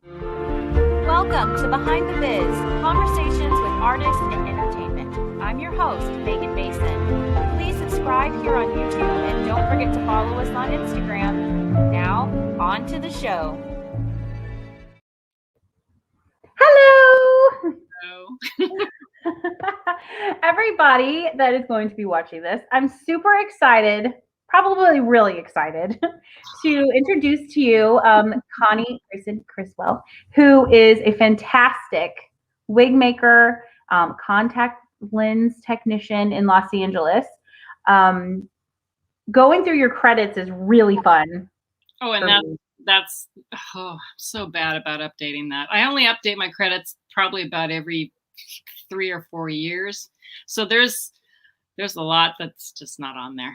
Welcome to Behind the Biz, conversations with artists and entertainment. I'm your host, Megan Mason. Please subscribe here on YouTube and don't forget to follow us on Instagram. Now, on to the show. Hello! Everybody that is going to be watching this, I'm super excited, probably really excited, to introduce to you Connie Grayson Criswell, who is a fantastic wig maker, contact lens technician in Los Angeles. Going through your credits is really fun. Oh, and that's I'm so bad about updating that. I only update my credits probably about every 3 or 4 years. So there's a lot that's just not on there.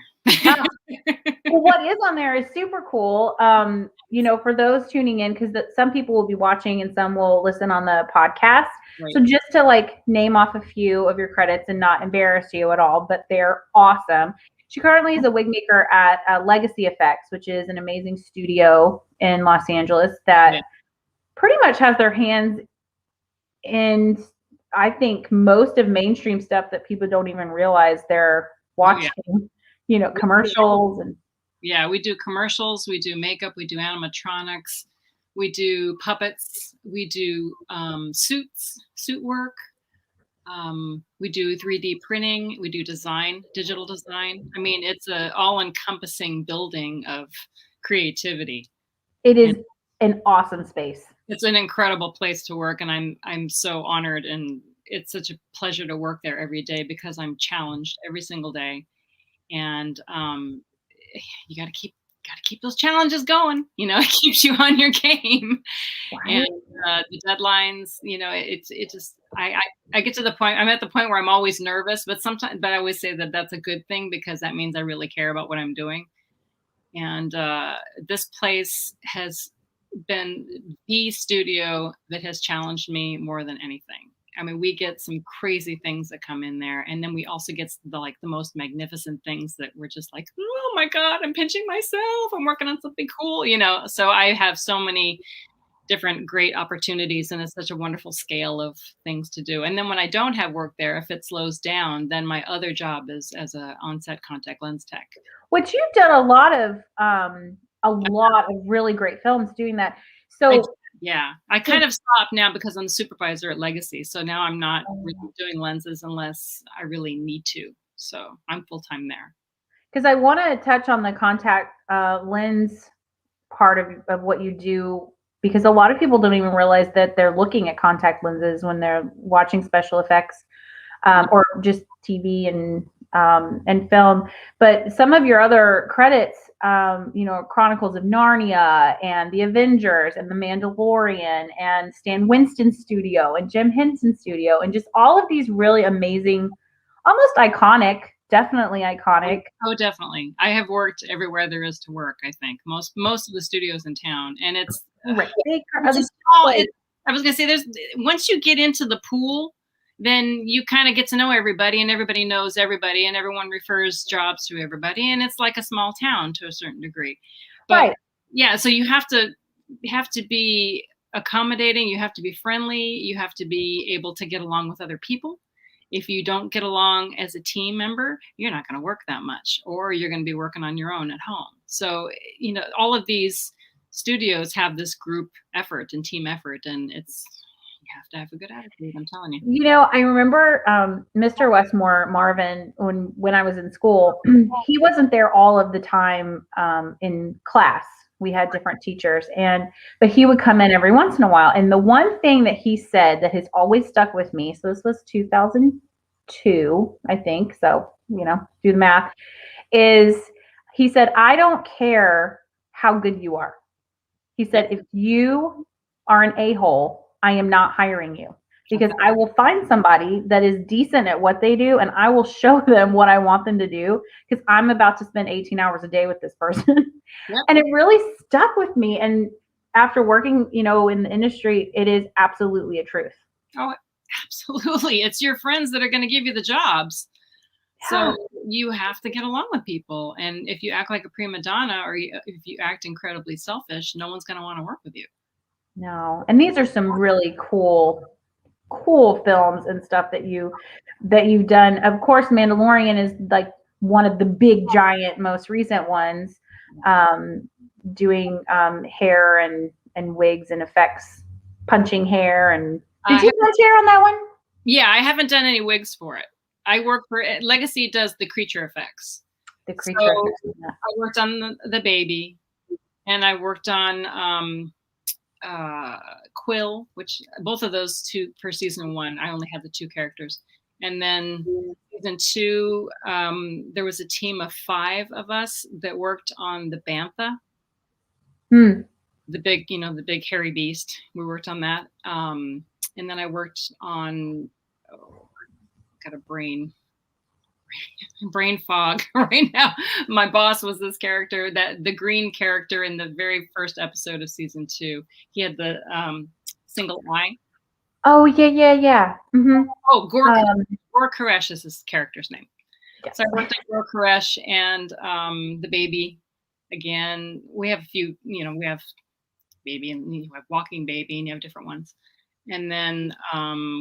Well, what is on there is super cool. For those tuning in, because some people will be watching and some will listen on the podcast. Right. So just to name off a few of your credits and not embarrass you at all, but they're awesome. She currently is a wig maker at Legacy Effects, which is an amazing studio in Los Angeles that pretty much has their hands in, I think, most of mainstream stuff that people don't even realize they're watching. Commercials and we do commercials, we do makeup, we do animatronics, we do puppets, we do suit work, we do 3D printing, we do digital design. I mean, it's a all-encompassing building of creativity. It is an awesome space. It's an incredible place to work, and I'm so honored, and it's such a pleasure to work there every day because I'm challenged every single day. And you got to keep those challenges going. It keeps you on your game. Right. And the deadlines. It just I get to the point. I'm at the point where I'm always nervous, but I always say that that's a good thing because that means I really care about what I'm doing. And this place has been the studio that has challenged me more than anything. I mean, we get some crazy things that come in there. And then we also get the most magnificent things that we're just like, oh my God, I'm pinching myself. I'm working on something cool, So I have so many different great opportunities, and it's such a wonderful scale of things to do. And then when I don't have work there, if it slows down, then my other job is as a on-set contact lens tech. Which you've done a lot of really great films doing that. So I kind of stopped now because I'm the supervisor at Legacy. So now I'm not really doing lenses unless I really need to. So I'm full-time there. Because I want to touch on the contact lens part of what you do, because a lot of people don't even realize that they're looking at contact lenses when they're watching special effects or just TV and film. But some of your other credits, Chronicles of Narnia and the Avengers and the Mandelorian and Stan Winston's studio and Jim Henson's studio, and just all of these really amazing, almost iconic, definitely iconic. Oh, definitely. I have worked everywhere there is to work, I think. Most of the studios in town. And it's right. I was going to say, once you get into the pool, then you kind of get to know everybody, and everybody knows everybody, and everyone refers jobs to everybody, and it's like a small town to a certain degree. But right. Yeah, so you have to be accommodating, you have to be friendly, you have to be able to get along with other people. If you don't get along as a team member, you're not going to work that much, or you're going to be working on your own at home. So, all of these studios have this group effort and team effort, and you have to have a good attitude, I'm telling you. I remember Mr. Westmore, Marvin, when I was in school, he wasn't there all of the time in class. We had different teachers, but he would come in every once in a while. And the one thing that he said that has always stuck with me, so this was 2002, I think, so, do the math, is he said, I don't care how good you are. He said, if you are an a-hole, I am not hiring you, because I will find somebody that is decent at what they do, and I will show them what I want them to do, because I'm about to spend 18 hours a day with this person. Yep. And it really stuck with me. And after working, in the industry, it is absolutely a truth. Oh, absolutely. It's your friends that are going to give you the jobs. Yeah. So you have to get along with people. And if you act like a prima donna, or if you act incredibly selfish, no one's going to want to work with you. No. And these are some really cool films and stuff that you've done. Of course, Mandalorian is like one of the big giant most recent ones, doing hair and wigs and effects, punching hair. And did you punch hair on that one? Yeah, I haven't done any wigs for it. I work for Legacy does the creature effects. The creature effects. I worked on the baby, and I worked on Quill, which both of those two for season 1. I only had the 2 characters. And then season 2, there was a team of 5 of us that worked on the Bantha. The big, the big hairy beast. We worked on that. And then I worked on, got a brain fog right now. My boss was this character, that the green character in the very first episode of season 2. He had the single eye. Oh yeah. Mm-hmm. Oh, Gor Koresh is his character's name. Yes. So I worked on Gor Koresh and the baby. Again, we have a few. We have baby, and you have walking baby, and you have different ones. And then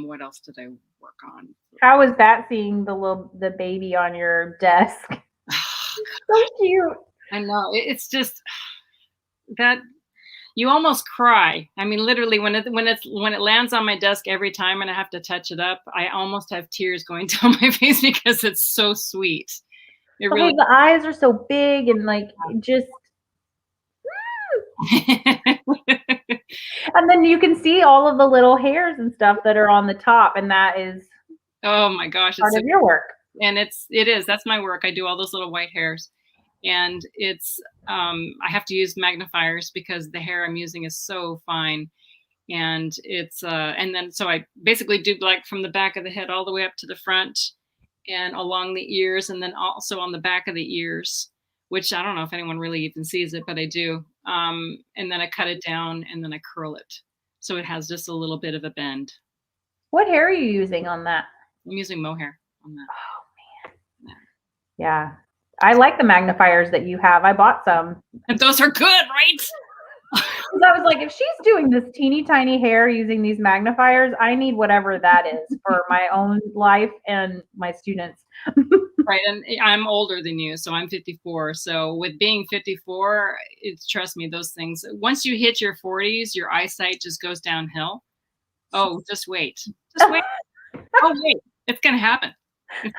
what else did I work on? How was that, seeing the baby on your desk? So cute. I know. It's just that you almost cry. I mean, literally, when it lands on my desk every time and I have to touch it up, I almost have tears going down my face because it's so sweet. It really. The eyes are so big and like just. And then you can see all of the little hairs and stuff that are on the top, and that is. Oh my gosh! Part of your work. And it is. That's my work. I do all those little white hairs. And it's, I have to use magnifiers because the hair I'm using is so fine. And it's, and then, so I basically do like from the back of the head all the way up to the front and along the ears, and then also on the back of the ears, which I don't know if anyone really even sees it, but I do. And then I cut it down and then I curl it. So it has just a little bit of a bend. What hair are you using on that? I'm using mohair on that. Oh man. Yeah. I like the magnifiers that you have. I bought some. And those are good, right? I was like, if she's doing this teeny tiny hair using these magnifiers, I need whatever that is for my own life and my students. Right. And I'm older than you, so I'm 54. So with being 54, trust me, those things, once you hit your 40s, your eyesight just goes downhill. Oh, just wait. Just wait. Oh, wait. It's going to happen. It's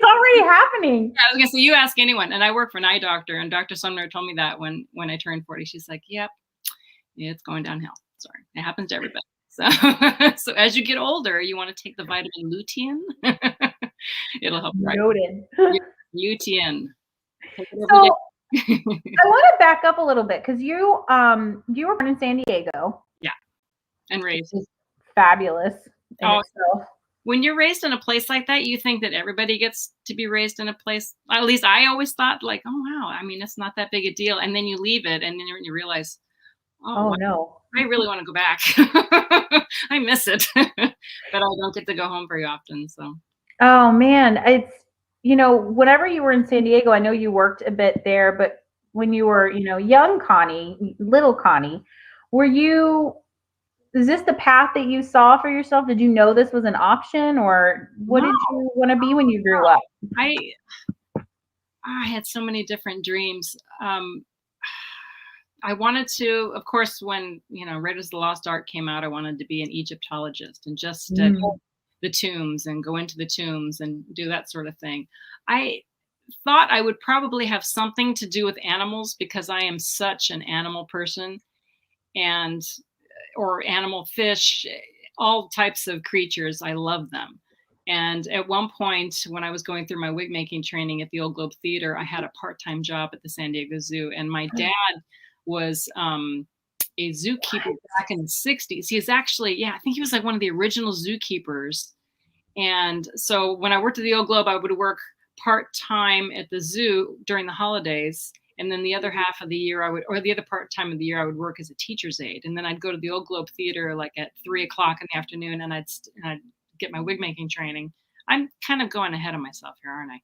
already happening. Yeah, I was gonna say, you ask anyone, and I work for an eye doctor, and Dr. Sumner told me that when I turned 40, she's like, "Yep, it's going downhill." Sorry, it happens to everybody. So as you get older, you want to take the vitamin lutein. It'll help. Right? Noted. Lutein. So I want to back up a little bit because you were born in San Diego. Yeah, and raised. Fabulous in itself. When you're raised in a place like that, you think that everybody gets to be raised in a place, at least I always thought, like, oh, wow, I mean, it's not that big a deal. And then you leave it and then you realize, oh no, I really want to go back. I miss it, but I don't get to go home very often. So. Oh, man. It's, whenever you were in San Diego, I know you worked a bit there, but when you were, young Connie, little Connie, is this the path that you saw for yourself? Did you know this was an option, or what did you want to be when you grew up? I had so many different dreams. I wanted to, of course, when, Raiders of the Lost Ark came out, I wanted to be an Egyptologist and just study the tombs and go into the tombs and do that sort of thing. I thought I would probably have something to do with animals because I am such an animal person, or animal, fish, all types of creatures. I love them. And at one point when I was going through my wig making training at the Old Globe Theater, I had a part-time job at the San Diego Zoo. And my dad was a zookeeper back in the 60s. He is actually, I think he was like one of the original zookeepers. And so when I worked at the Old Globe, I would work part-time at the zoo during the holidays. And then the other half of the year the other part-time of the year, I would work as a teacher's aide. And then I'd go to the Old Globe Theater like at 3:00 in the afternoon, and I'd get my wig making training. I'm kind of going ahead of myself here, aren't I?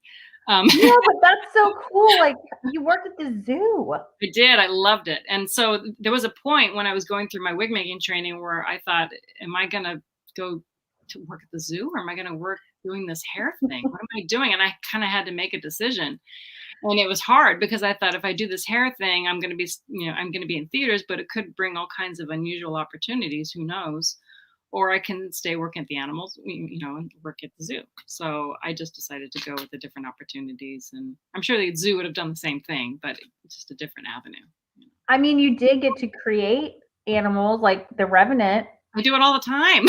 Yeah, but that's so cool. Like, you worked at the zoo. I did. I loved it. And so there was a point when I was going through my wig making training where I thought, am I going to go to work at the zoo, or am I going to work doing this hair thing? What am I doing? And I kind of had to make a decision. And it was hard because I thought, if I do this hair thing, I'm going to be, I'm going to be in theaters, but it could bring all kinds of unusual opportunities. Who knows? Or I can stay working at the animals, and work at the zoo. So I just decided to go with the different opportunities. And I'm sure the zoo would have done the same thing, but it's just a different avenue. I mean, you did get to create animals like the Revenant. I do it all the time.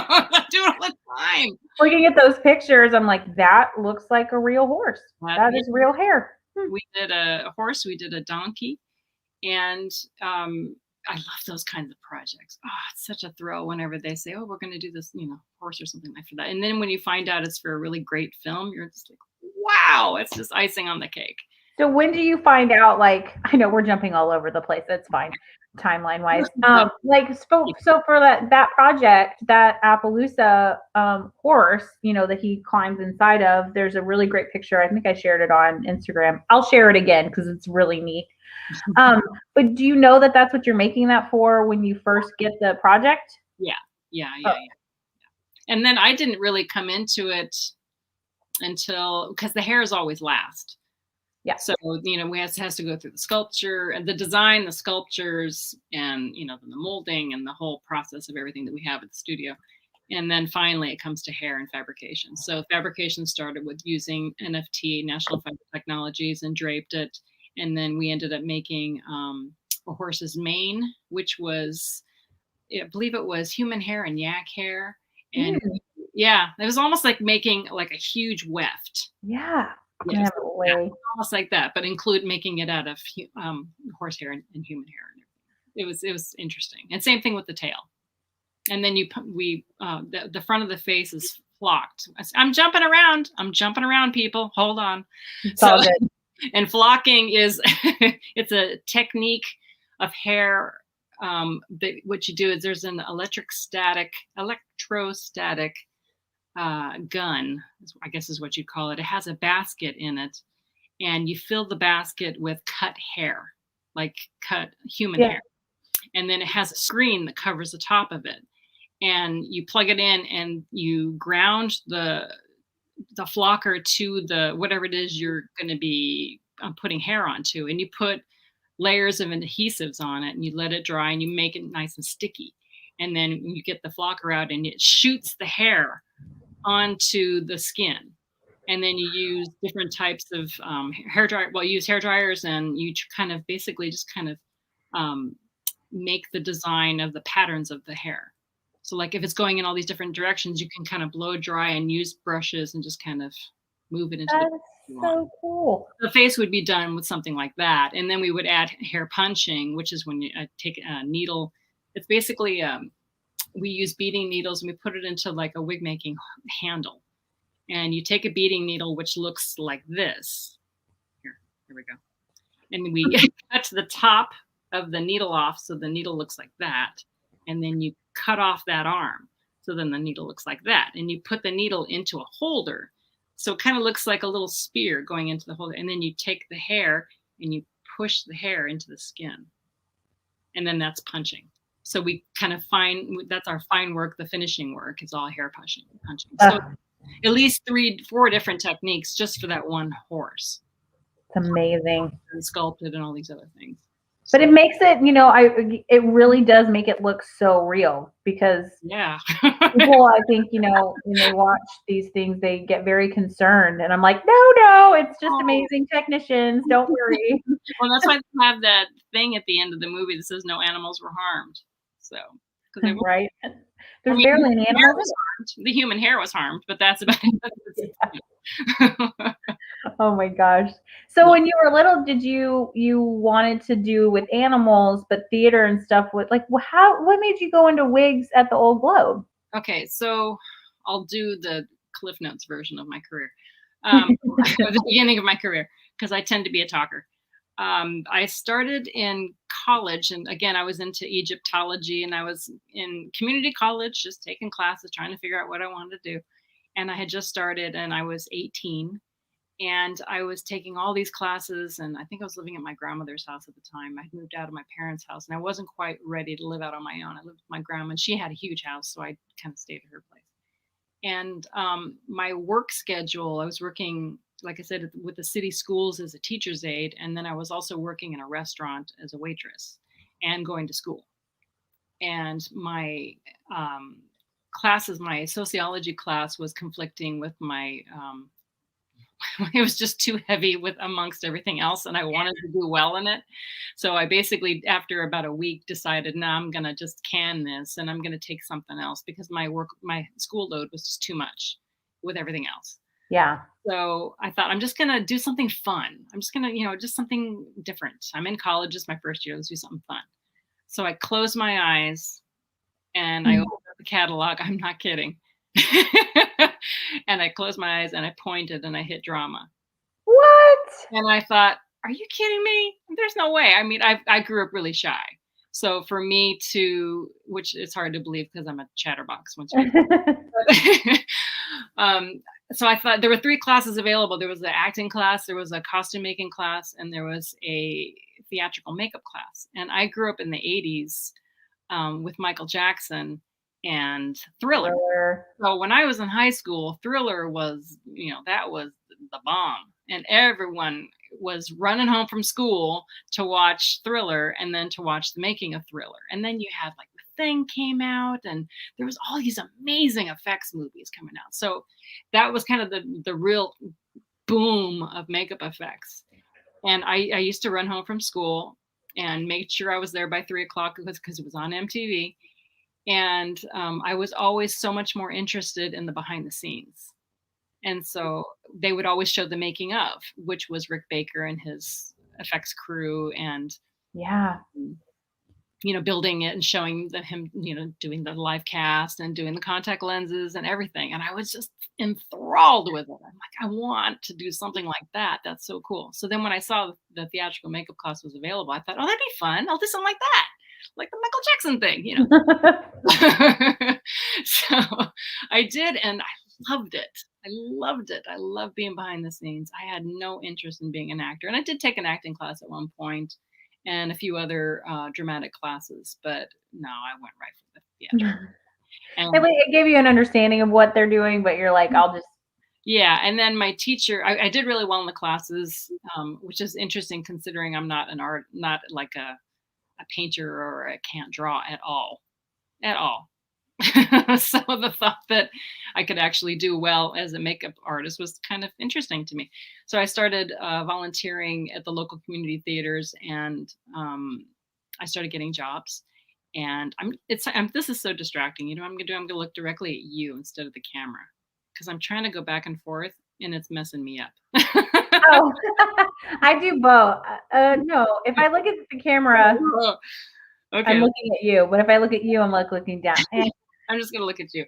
I do it all the time. Looking at those pictures, I'm like, that looks like a real horse. That is real hair. We did a horse, we did a donkey, and I love those kinds of projects. Oh, it's such a thrill whenever they say, oh, we're going to do this, horse or something like that. And then when you find out it's for a really great film, you're just like, wow, it's just icing on the cake. So when do you find out, like, I know we're jumping all over the place. That's fine, timeline wise. So for that project, that Appaloosa horse, that he climbs inside of, there's a really great picture. I think I shared it on Instagram. I'll share it again because it's really neat. But do you know that that's what you're making that for when you first get the project? Yeah. And then I didn't really come into it until, because the hair is always last. Yeah. So, has to go through the sculpture and the design, the sculptures, and, the molding and the whole process of everything that we have at the studio. And then finally it comes to hair and fabrication. So fabrication started with using NFT, National Fiber Technologies, and draped it. And then we ended up making a horse's mane, which was, I believe it was human hair and yak hair. And it was almost like making like a huge weft. Yeah. Yes. Almost like that, but include making it out of horsehair and human hair. It was interesting. And same thing with the tail. And then the front of the face is flocked. I'm jumping around, people. Hold on. It's all good. And flocking is it's a technique of hair. What you do is there's an electrostatic gun, I guess is what you call it. It has a basket in it, and you fill the basket with cut hair, like cut human hair. And then it has a screen that covers the top of it. And you plug it in and you ground the flocker to the whatever it is you're going to be putting hair onto. And you put layers of adhesives on it and you let it dry and you make it nice and sticky. And then you get the flocker out and it shoots the hair onto the skin. And then you use different types of hair dryer. Well, you use hair dryers, and you kind of basically just kind of make the design of the patterns of the hair. So like if it's going in all these different directions, you can kind of blow dry and use brushes and just kind of move it into so cool. The face would be done with something like that. And then we would add hair punching, which is when you take a needle. It's basically we use beading needles and we put it into like a wig making handle. And you take a beading needle, which looks like this. Here we go. And we cut to the top of the needle off. So the needle looks like that. And then you cut off that arm. So then the needle looks like that. And you put the needle into a holder. So it kind of looks like a little spear going into the holder. And then you take the hair and you push the hair into the skin. And then that's punching. So we kind of that's our fine work. The finishing work is all hair punching. So at least 3-4 different techniques just for that one horse. It's amazing. And sculpted and all these other things. But it makes it, it really does make it look so real, because people, I think, when they watch these things, they get very concerned. And I'm like, no, it's just amazing technicians. Don't worry. Well, that's why they have that thing at the end of the movie that says no animals were harmed. So, right. There's barely any animals. The human hair was harmed, but that's about it. Oh my gosh. So when you were little, did you wanted to do with animals, but theater and stuff with what made you go into wigs at the Old Globe? Okay, so I'll do the Cliff Notes version of my career. The beginning of my career, because I tend to be a talker. I started in college, and again, I was into Egyptology, and I was in community college, just taking classes, trying to figure out what I wanted to do. and I had just started, and I was 18. And I was taking all these classes, and I think I was living at my grandmother's house at the time. I moved out of my parents' house, and I wasn't quite ready to live out on my own. I lived with my grandma, and she had a huge house, so I kind of stayed at her place. And my work schedule, I was working, like I said, with the city schools as a teacher's aide, and then I was also working in a restaurant as a waitress and going to school. And my classes, my sociology class was conflicting with my it was just too heavy with amongst everything else, and I wanted to do well in it. So I basically, after about a week, decided, no, I'm going to just can this, and I'm going to take something else, because my school load was just too much with everything else. Yeah. So I thought, I'm just going to do something fun. I'm just going to, just something different. I'm in college. It's my first year. Let's do something fun. So I closed my eyes and I opened up the catalog. I'm not kidding. And I closed my eyes and I pointed and I hit drama. What? And I thought, are you kidding me? There's no way. I mean, I grew up really shy. So for me to, which is hard to believe because I'm a chatterbox once you so I thought there were 3 classes available. There was the acting class, there was a costume making class, and there was a theatrical makeup class. And I grew up in the 80s with Michael Jackson and Thriller. So when I was in high school, Thriller was, that was the bomb. And everyone was running home from school to watch Thriller and then to watch the making of Thriller. And then you had like The Thing came out, and there was all these amazing effects movies coming out. So that was kind of the real boom of makeup effects. And I used to run home from school and make sure I was there by 3:00 because it was on MTV. And I was always so much more interested in the behind the scenes. And so they would always show the making of, which was Rick Baker and his effects crew, and building it and showing him, doing the live cast and doing the contact lenses and everything. And I was just enthralled with it. I'm like, I want to do something like that. That's so cool. So then when I saw the theatrical makeup class was available, I thought, oh, that'd be fun. I'll do something like that. Like the Michael Jackson thing, So I did, and I loved it. I loved being behind the scenes. I had no interest in being an actor. And I did take an acting class at one point and a few other dramatic classes, but no, I went right for the theater. And it gave you an understanding of what they're doing, but you're like, I'll just. Yeah. And then my teacher, I did really well in the classes, which is interesting considering I'm not not like a painter, or I can't draw at all. So the thought that I could actually do well as a makeup artist was kind of interesting to me. So I started volunteering at the local community theaters, and I started getting jobs. And this is so distracting. You know what I'm gonna do? I'm gonna look directly at you instead of the camera, because I'm trying to go back and forth, and it's messing me up. Oh, I do both. No, if I look at the camera, okay. I'm looking at you. But if I look at you, I'm like looking down. I'm just going to look at you.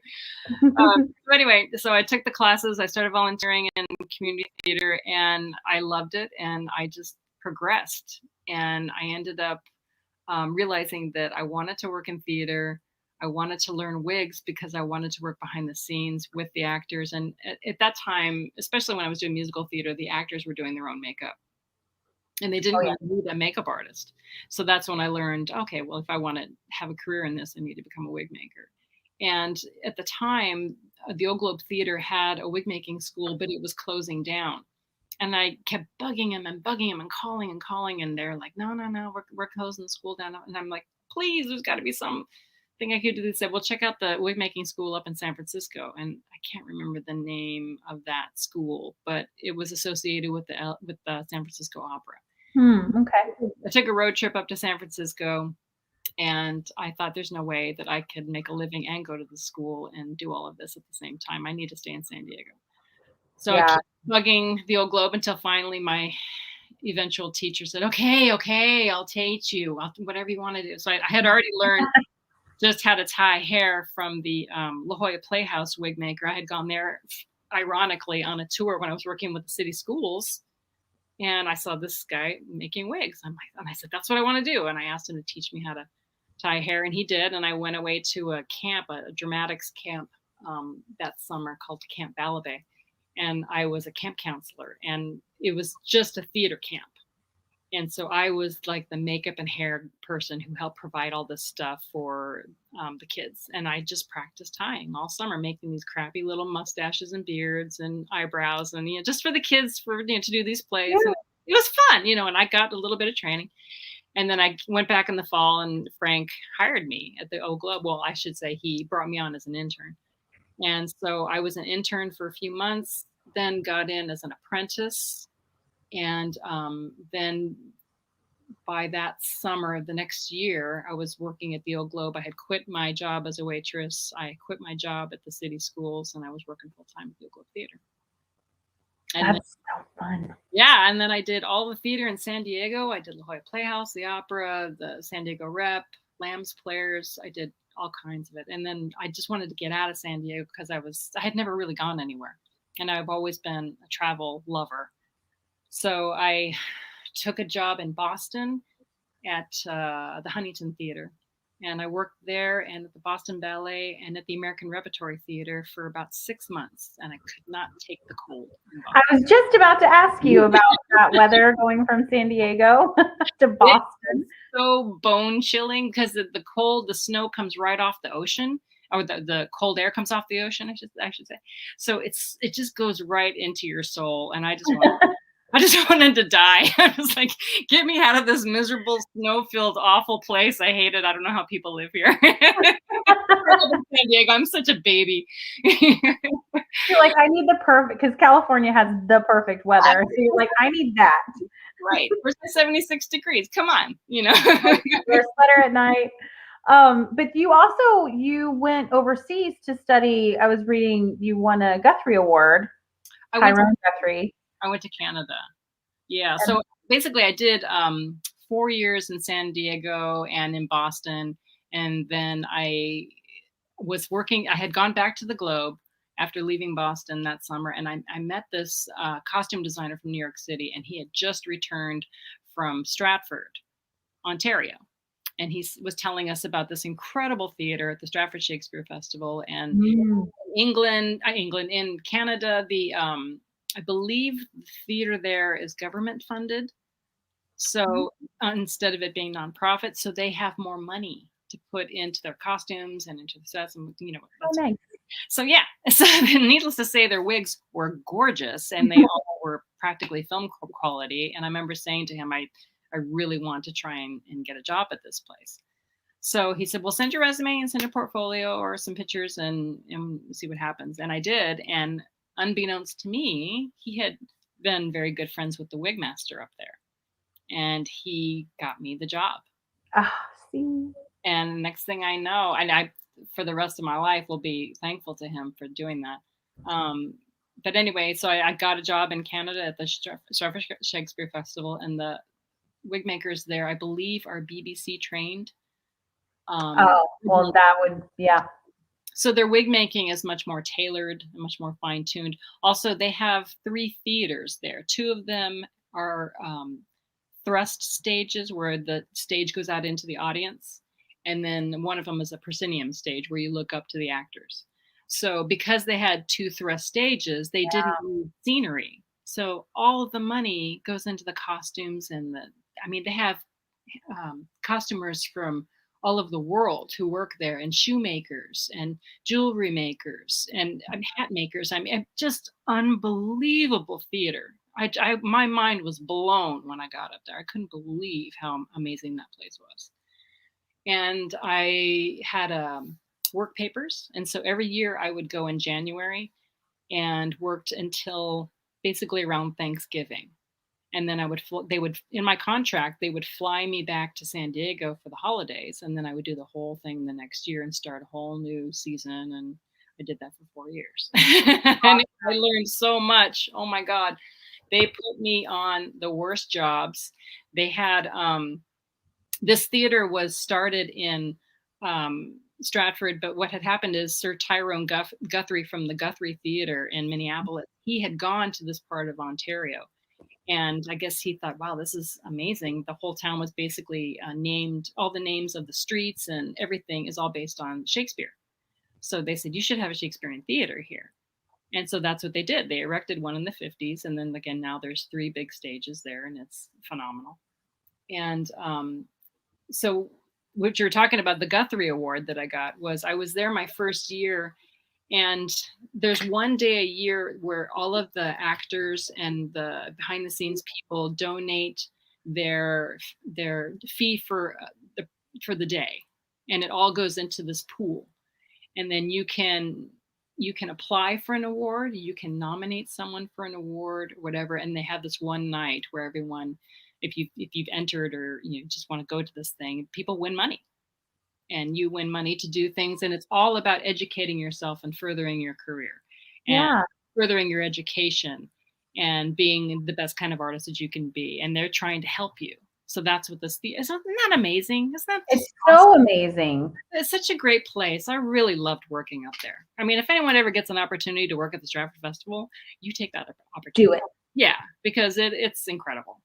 So anyway, so I took the classes. I started volunteering in community theater, and I loved it. And I just progressed. And I ended up realizing that I wanted to work in theater. I wanted to learn wigs because I wanted to work behind the scenes with the actors. And at that time, especially when I was doing musical theater, the actors were doing their own makeup. And they didn't really need a makeup artist. So that's when I learned, okay, well, if I want to have a career in this, I need to become a wig maker. And at the time, the Old Globe Theater had a wig making school, but it was closing down. And I kept bugging him and calling. And they're like, no, we're closing the school down. And I'm like, please, there's got to be something I could do. They said, well, check out the wig making school up in San Francisco. And I can't remember the name of that school, but it was associated with the San Francisco Opera. Okay. I took a road trip up to San Francisco, and I thought there's no way that I could make a living and go to the school and do all of this at the same time. I need to stay in San Diego. So I kept bugging the Old Globe until finally my eventual teacher said, okay, I'll teach you. I'll do whatever you want to do. So I had already learned just how to tie hair from the La Jolla Playhouse wig maker. I had gone there, ironically, on a tour when I was working with the city schools. And I saw this guy making wigs. And I said, that's what I want to do. And I asked him to teach me how to tie hair, and he did. And I went away to a camp, a dramatics camp that summer called Camp Ballet. And I was a camp counselor, and it was just a theater camp. And so I was like the makeup and hair person who helped provide all this stuff for the kids. And I just practiced tying all summer, making these crappy little mustaches and beards and eyebrows, and just for the kids, for to do these plays. And it was fun, and I got a little bit of training. And then I went back in the fall, and Frank hired me at the Old Globe. Well, I should say he brought me on as an intern. And so I was an intern for a few months, then got in as an apprentice. And then by that summer, the next year, I was working at the Old Globe. I had quit my job as a waitress. I quit my job at the city schools, and I was working full time at the Old Globe Theater. And That's so fun. Yeah, and then I did all the theater in San Diego. I did La Jolla Playhouse, the Opera, the San Diego Rep, Lamb's Players. I did all kinds of it. And then I just wanted to get out of San Diego because I had never really gone anywhere. And I've always been a travel lover. So I took a job in Boston at the Huntington Theater. And I worked there and at the Boston Ballet and at the American Repertory Theater for about 6 months. And I could not take the cold. I was just about to ask you about that weather going from San Diego to Boston. So bone chilling because the cold, the snow comes right off the ocean, or the cold air comes off the ocean, I should say. So it just goes right into your soul. And I just wanted to die. I was like, get me out of this miserable, snow-filled, awful place. I hate it. I don't know how people live here. San Diego, I'm such a baby. You're like, I need the perfect, because California has the perfect weather. So you're like, I need that. Right. We're 76 degrees. Come on, Wear a sweater at night. But you went overseas to study. I was reading you won a Guthrie Award. Tyrone Guthrie. I went to Canada. Yeah. So basically I did 4 years in San Diego and in Boston. And then I was working, I had gone back to the Globe after leaving Boston that summer. And I met this costume designer from New York City, and he had just returned from Stratford, Ontario. And he was telling us about this incredible theater at the Stratford Shakespeare Festival. And in Canada, I believe the theater there is government funded. So instead of it being nonprofit, so they have more money to put into their costumes and into the sets. And, nice. So yeah, so needless to say, their wigs were gorgeous, and they all were practically film quality. And I remember saying to him, I really want to try and get a job at this place. So he said, well, send your resume and send a portfolio or some pictures and see what happens. And I did. And unbeknownst to me, he had been very good friends with the wig master up there. And he got me the job. See. And next thing I know, and I, for the rest of my life, will be thankful to him for doing that. But anyway, so I got a job in Canada at the Stratford Shakespeare Festival, and the wig makers there, I believe, are BBC trained. That would, yeah. So their wig making is much more tailored and much more fine tuned. Also, they have 3 theaters there. 2 of them are thrust stages where the stage goes out into the audience. And then one of them is a proscenium stage where you look up to the actors. So because they had 2 thrust stages, they didn't need scenery. So all of the money goes into the costumes and they have costumers from all over the world who work there, and shoemakers and jewelry makers and hat makers. Just unbelievable theater. My mind was blown when I got up there. I couldn't believe how amazing that place was. And I had work papers. And so every year I would go in January and worked until basically around Thanksgiving. And then in my contract, they would fly me back to San Diego for the holidays. And then I would do the whole thing the next year and start a whole new season. And I did that for 4 years. And I learned so much. Oh my God. They put me on the worst jobs. They had, this theater was started in Stratford, but what had happened is Sir Tyrone Guthrie from the Guthrie Theater in Minneapolis, he had gone to this part of Ontario. And I guess he thought, wow, this is amazing. The whole town was basically named, all the names of the streets and everything is all based on Shakespeare. So they said, you should have a Shakespearean theater here. And so that's what they did. They erected one in the 50s. And then again, now there's 3 big stages there, and it's phenomenal. And so what you're talking about, the Guthrie Award that I got, was I was there my first year. And there's one day a year where all of the actors and the behind the scenes people donate their fee for the day. And it all goes into this pool. And then you can apply for an award, you can nominate someone for an award, or whatever. And they have this one night where everyone, if you've entered or you just want to go to this thing, people win money. And you win money to do things. And it's all about educating yourself and furthering your career and furthering your education and being the best kind of artist that you can be. And they're trying to help you. So that's what this is. Isn't that amazing? It's so amazing. It's such a great place. I really loved working up there. I mean, if anyone ever gets an opportunity to work at the Stratford Festival, you take that opportunity. Do it. Yeah, because it's incredible.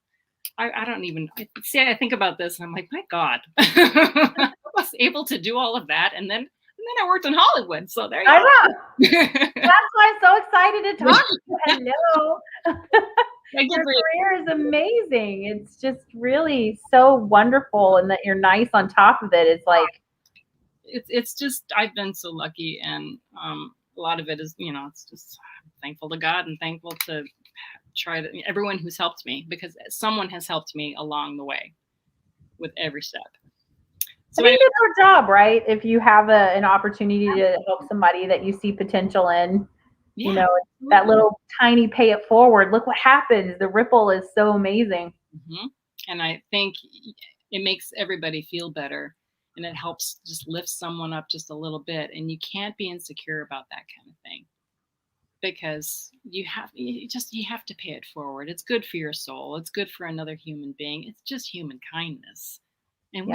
I don't even see. I think about this and I'm like, my God, I was able to do all of that, and then I worked in Hollywood. So there you go. I know. That's why I'm so excited to talk to you. Hello. Your career is amazing. It's just really so wonderful, and that you're nice on top of it. It's like it's just, I've been so lucky, and a lot of it is, it's just, I'm thankful to God and thankful to everyone who's helped me, because someone has helped me along the way with every step. So I think it's our job, right? If you have an opportunity to help somebody that you see potential in, that little tiny pay it forward. Look what happens. The ripple is so amazing. Mm-hmm. And I think it makes everybody feel better, and it helps just lift someone up just a little bit. And you can't be insecure about that kind of thing, because you have to pay it forward. It's good for your soul. It's good for another human being. It's just human kindness. And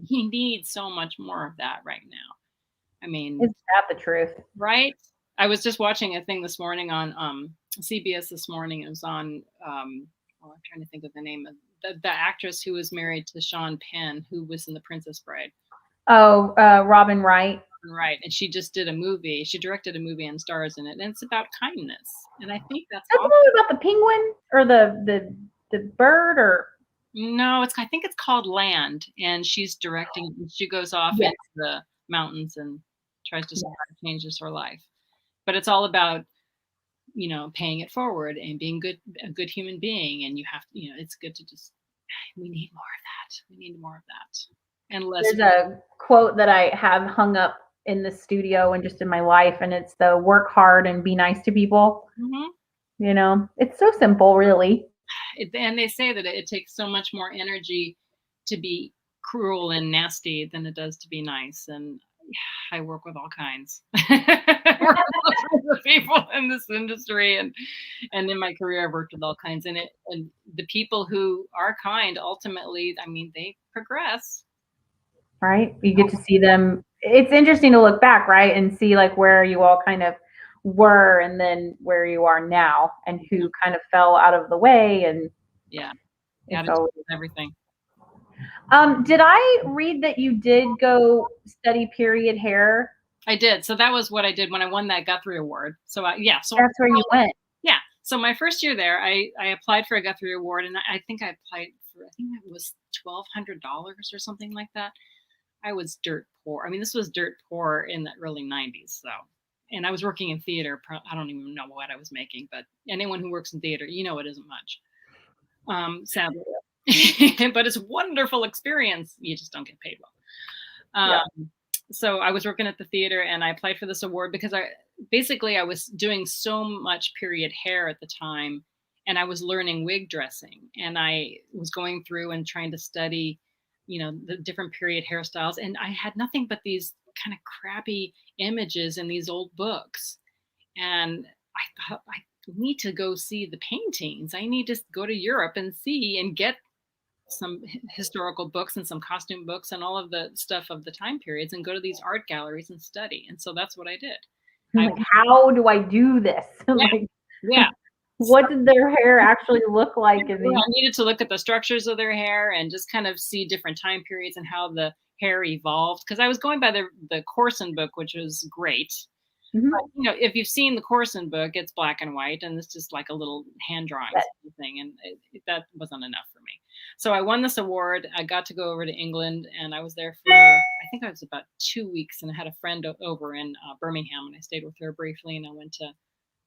we need so much more of that right now. I mean, is that the truth? Right? I was just watching a thing this morning on CBS this morning. It was on, I'm trying to think of the name of the actress who was married to Sean Penn, who was in The Princess Bride. Oh, Robin Wright. Right. And she just did a movie. She directed a movie and stars in it. And it's about kindness. And I think that's awesome. About the penguin or the bird, or no, I think it's called Land. And she's directing, and she goes off into the mountains and tries to change her life. But it's all about, paying it forward and being a good human being. And you have to, it's good to just, we need more of that. We need more of that. And there's a quote that I have hung up in the studio and just in my life, and it's the work hard and be nice to people. Mm-hmm. It's so simple, really. And they say that it takes so much more energy to be cruel and nasty than it does to be nice. And I work with all kinds. I work with people in this industry, and in my career I've worked with all kinds. And the people who are kind, ultimately, I mean, they progress. Right? You get to see them. It's interesting to look back, right, and see like where you all kind of were, and then where you are now, and who kind of fell out of the way. And everything. Did I read that you did go study period hair? I did. So that was what I did when I won that Guthrie Award. So that's where you went. Yeah. So my first year there, I applied for a Guthrie Award, and I think I applied for, I think it was $1,200 or something like that. I was dirt poor. I mean, this was dirt poor in the early 90s. So, and I was working in theater. I don't even know what I was making, but anyone who works in theater, it isn't much. Sadly. But it's a wonderful experience. You just don't get paid well. So I was working at the theater, and I applied for this award because I was doing so much period hair at the time, and I was learning wig dressing, and I was going through and trying to study, the different period hairstyles. And I had nothing but these kind of crappy images in these old books. And I thought, I need to go see the paintings. I need to go to Europe and see and get some historical books and some costume books and all of the stuff of the time periods, and go to these art galleries and study. And so that's what I did. How do I do this? What did their hair actually look like? I needed to look at the structures of their hair and just kind of see different time periods and how the hair evolved, because I was going by the Corson book, which was great. Mhm. But, you know, if you've seen the Corson book, it's black and white, and it's just like a little hand drawing thing, and that wasn't enough for me. So I won this award. I got to go over to England, and I was there for, I think I was about 2 weeks, and I had a friend over in Birmingham, and I stayed with her briefly, and I went to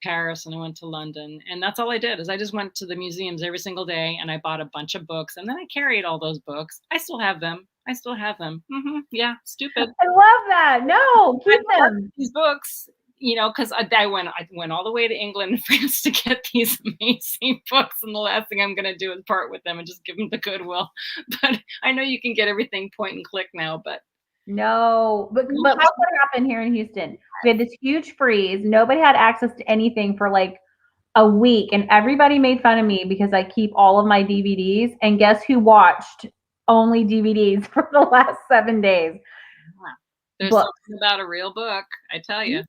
Paris and I went to London, and that's all I did is I just went to the museums every single day, and I bought a bunch of books, and then I carried all those books. I still have them. Yeah, stupid. I love that. No, keep them. These books, you know, because I went all the way to England and France to get these amazing books, and the last thing I'm going to do is part with them and just give them to Goodwill. But I know you can get everything point and click now, but no, but look what happened here in Houston. We had this huge freeze. Nobody had access to anything for like a week, and everybody made fun of me because I keep all of my DVDs. And guess who watched only DVDs for the last 7 days? There's something about a real book, I tell you.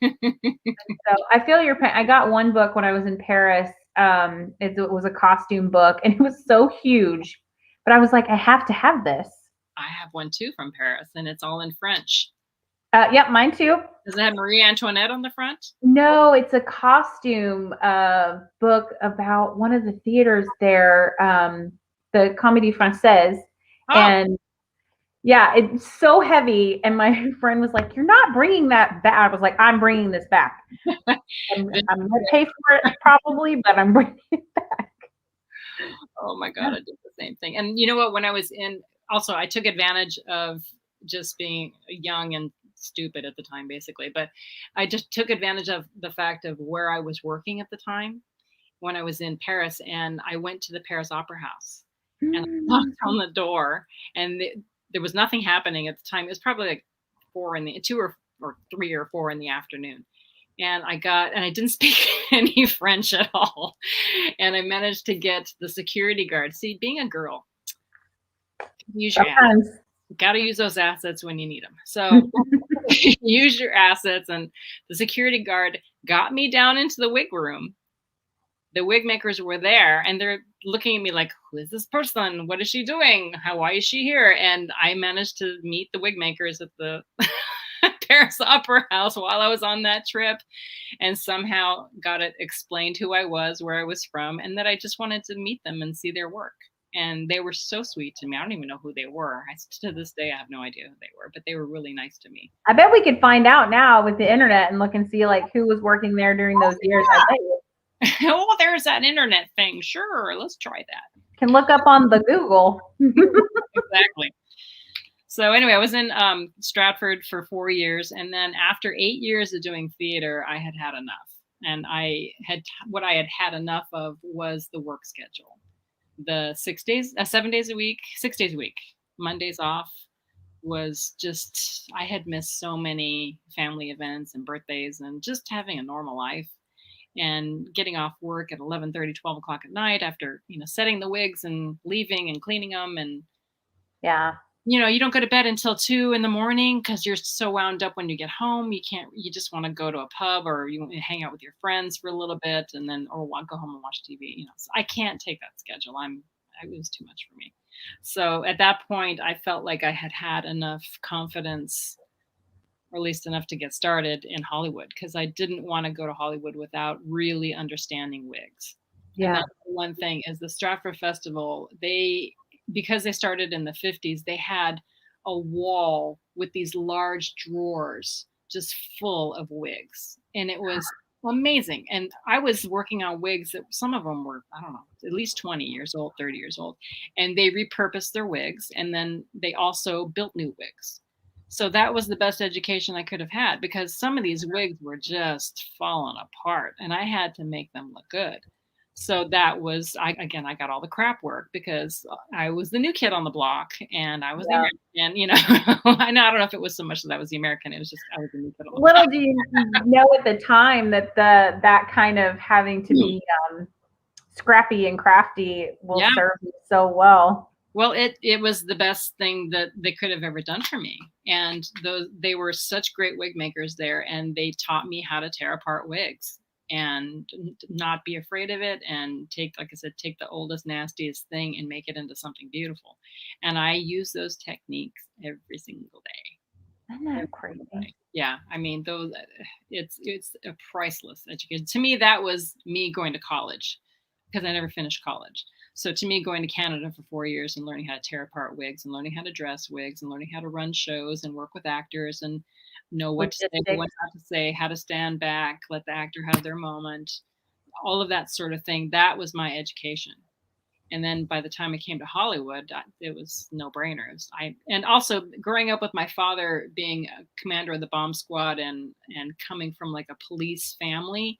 So I feel your pain. I got one book when I was in Paris. It was a costume book, and it was so huge. But I was like, I have to have this. I have one too from Paris, and it's all in French. Yep, mine too. Does it have Marie Antoinette on the front? No, it's a costume book about one of the theaters there, the Comédie Française. Oh. And yeah, it's so heavy. And my friend was like, "You're not bringing that back." I was like, "I'm bringing this back. I'm going to pay for it probably, but I'm bringing it back." Oh my God, I did the same thing. And you know what? When I was also, I took advantage of just being young and stupid at the time, basically. But I just took advantage of the fact of where I was working at the time when I was in Paris, and I went to the Paris Opera House and I knocked on the door, and there was nothing happening at the time. It was probably like 2 or 3 or 4 in the afternoon. And I didn't speak any French at all. And I managed to get the security guard. See, being a girl, use your assets. You got to use those assets when you need them. So use your assets. And the security guard got me down into the wig room. The wig makers were there, and they're looking at me like, who is this person? What is she doing? Why is she here? And I managed to meet the wig makers at the Paris Opera House while I was on that trip, and somehow got it explained who I was, where I was from, and that I just wanted to meet them and see their work. And they were so sweet to me. I don't even know who they were. To this day, I have no idea who they were, but they were really nice to me. I bet we could find out now with the internet and look and see like who was working there during those years. I bet you. Oh, there's that internet thing. Sure, let's try that. Can look up on the Google. Exactly. So anyway, I was in Stratford for 4 years, and then after 8 years of doing theater, I had had enough. And what I had enough of was the work schedule. The 7 days a week, 6 days a week, Mondays off, was just, I had missed so many family events and birthdays and just having a normal life. And getting off work at 11:30, 12 o'clock at night after, setting the wigs and leaving and cleaning them. And, yeah, you don't go to bed until 2 a.m. because you're so wound up when you get home. You just want to go to a pub, or you want to hang out with your friends for a little bit and then, or go home and watch TV. So I can't take that schedule. It was too much for me. So at that point, I felt like I had had enough confidence, or at least enough to get started in Hollywood, because I didn't want to go to Hollywood without really understanding wigs. Yeah. And that's the one thing is the Stratford Festival, because they started in the 50s, they had a wall with these large drawers just full of wigs. And it was amazing. And I was working on wigs that some of them were, I don't know, at least 20 years old, 30 years old. And they repurposed their wigs. And then they also built new wigs. So that was the best education I could have had, because some of these wigs were just falling apart and I had to make them look good. So that was, I got all the crap work because I was the new kid on the block and I was the American, I don't know if it was so much that I was the American. It was just, I was the new kid on the block. Little do you know at the time that that kind of having to be scrappy and crafty will serve you so well. Well, it was the best thing that they could have ever done for me. And they were such great wig makers there, and they taught me how to tear apart wigs. and not be afraid of it, and take, like I said, take the oldest, nastiest thing and make it into something beautiful. And I use those techniques every single day. Isn't that crazy? Yeah, I mean, those, it's a priceless education. To me, that was me going to college, because I never finished college. So to me, going to Canada for 4 years and learning how to tear apart wigs and learning how to dress wigs and learning how to run shows and work with actors and know what to say, what not to say, how to stand back, let the actor have their moment, all of that sort of thing. That was my education. And then by the time I came to Hollywood, it was no brainers. And also growing up with my father being a commander of the bomb squad and coming from like a police family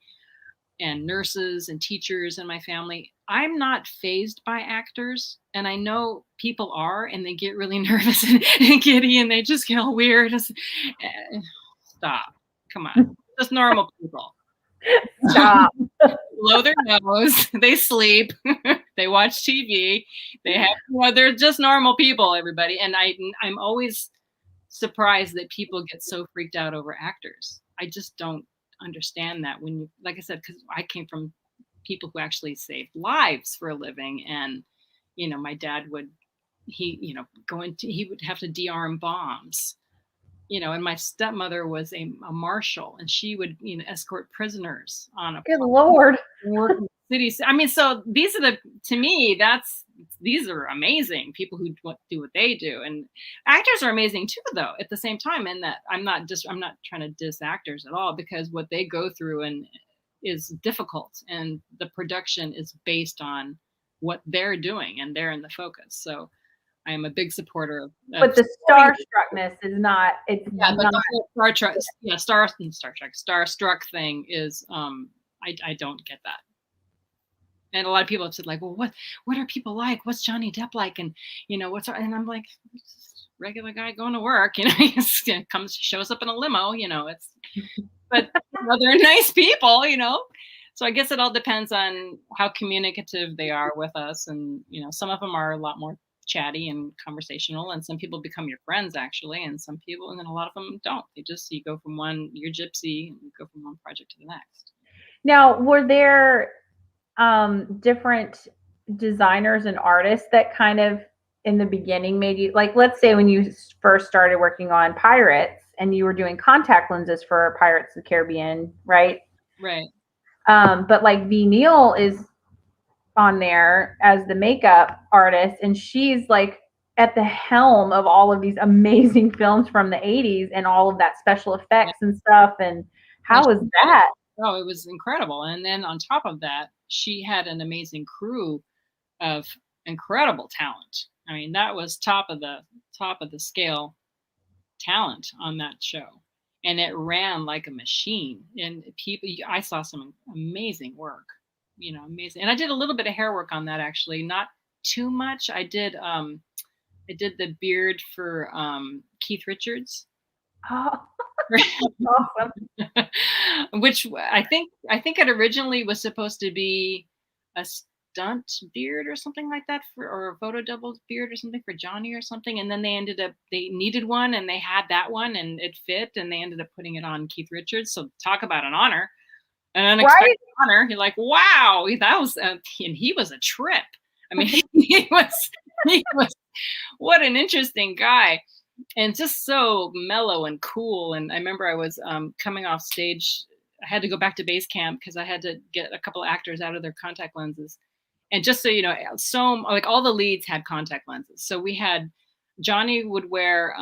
and nurses and teachers in my family, I'm not fazed by actors. And I know people are, and they get really nervous and giddy, and they just get all weird. Stop. Come on. Just normal people. Stop. Blow their nose. They sleep. They watch TV. They have, they're just normal people, everybody. And I'm always surprised that people get so freaked out over actors. I just don't understand that, when you, like I said, because I came from people who actually saved lives for a living. And, my dad would, he would have to de-arm bombs, and my stepmother was a marshal, and she would, escort prisoners on a Good Lord. Cities. I mean, so these are to me, these are amazing people who do what they do. And actors are amazing too, though, at the same time. And that I'm not trying to diss actors at all, because what they go through and is difficult, and the production is based on what they're doing, and they're in the focus. So I am a big supporter of but the starstruckness is not. It's but not. the whole Star Trek, starstruck thing is. I don't get that. And a lot of people have said, like, well, what are people like? What's Johnny Depp like? And and I'm like, just regular guy going to work. He just shows up in a limo. But they're nice people. So I guess it all depends on how communicative they are with us. And some of them are a lot more chatty and conversational, and some people become your friends actually, and some people, and then a lot of them don't. You go from you're gypsy, and you go from one project to the next. Now, were there different designers and artists that kind of in the beginning made you, like, let's say when you first started working on Pirates and you were doing contact lenses for Pirates of the Caribbean, right? Right. But like V. Neal is on there as the makeup artist, and she's like at the helm of all of these amazing films from the 80s and all of that special effects and stuff. And how was that? Oh, it was incredible. And then on top of that, she had an amazing crew of incredible talent. I mean, that was top of the scale talent on that show. And it ran like a machine. And I saw some amazing work, amazing. And I did a little bit of hair work on that, actually, not too much. I did the beard for Keith Richards. Oh, awesome. Which I think it originally was supposed to be a stunt beard or something like that, or a photo double beard or something for Johnny or something. And then they needed one, and they had that one, and it fit, and they ended up putting it on Keith Richards. So talk about an honor, an unexpected honor. You're like, wow, that was, and he was a trip. I mean, he was, what an interesting guy. And just so mellow and cool. And I remember I was coming off stage. I had to go back to base camp because I had to get a couple of actors out of their contact lenses. And just so you know, so like all the leads had contact lenses. So we had Johnny would wear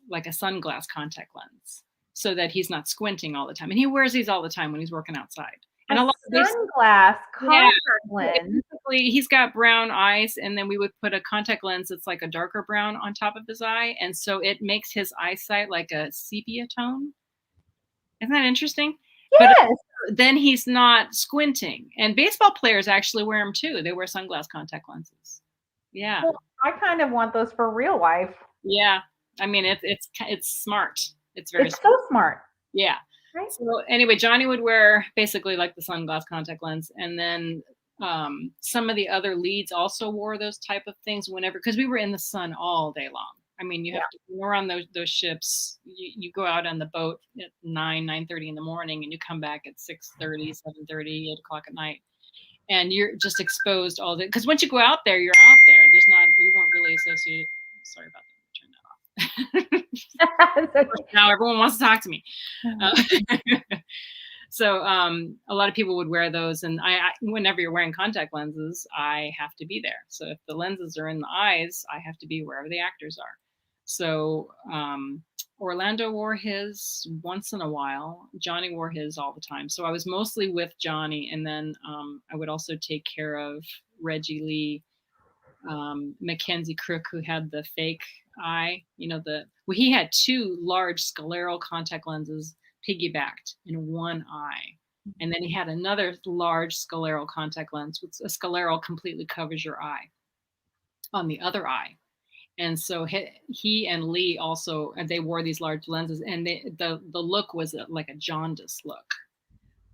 like a sunglass contact lens so that he's not squinting all the time. And he wears these all the time when he's working outside. And a lot of sunglass contact lens. He's got brown eyes, and then we would put a contact lens that's like a darker brown on top of his eye, and so it makes his eyesight like a sepia tone. Isn't that interesting? Yes. But then he's not squinting. And baseball players actually wear them too. They wear sunglass contact lenses. Yeah. Well, I kind of want those for real life. Yeah. I mean, it's smart. It's very so smart. Yeah. Right. So anyway, Johnny would wear basically like the sunglass contact lens, and then some of the other leads also wore those type of things whenever, because we were in the sun all day long. I mean, you have to, when we're on those ships, you go out on the boat at 9:30 in the morning, and you come back at 6:30, 7:30, 8 o'clock at night. And you're just exposed all the, because once you go out there, you're out there. There's not, you weren't really associated. Sorry about that. Turn that off. Now everyone wants to talk to me. So a lot of people would wear those, and I whenever you're wearing contact lenses, I have to be there. So if the lenses are in the eyes, I have to be wherever the actors are. So Orlando wore his once in a while. Johnny wore his all the time. So I was mostly with Johnny, and then I would also take care of Reggie Lee, Mackenzie Crook, who had the fake eye. You know, he had 2 large scleral contact lenses piggybacked in one eye, and then he had another large scleral contact lens. Which a scleral completely covers your eye on the other eye. And so he and Lee also, they wore these large lenses, and the look was like a jaundice look.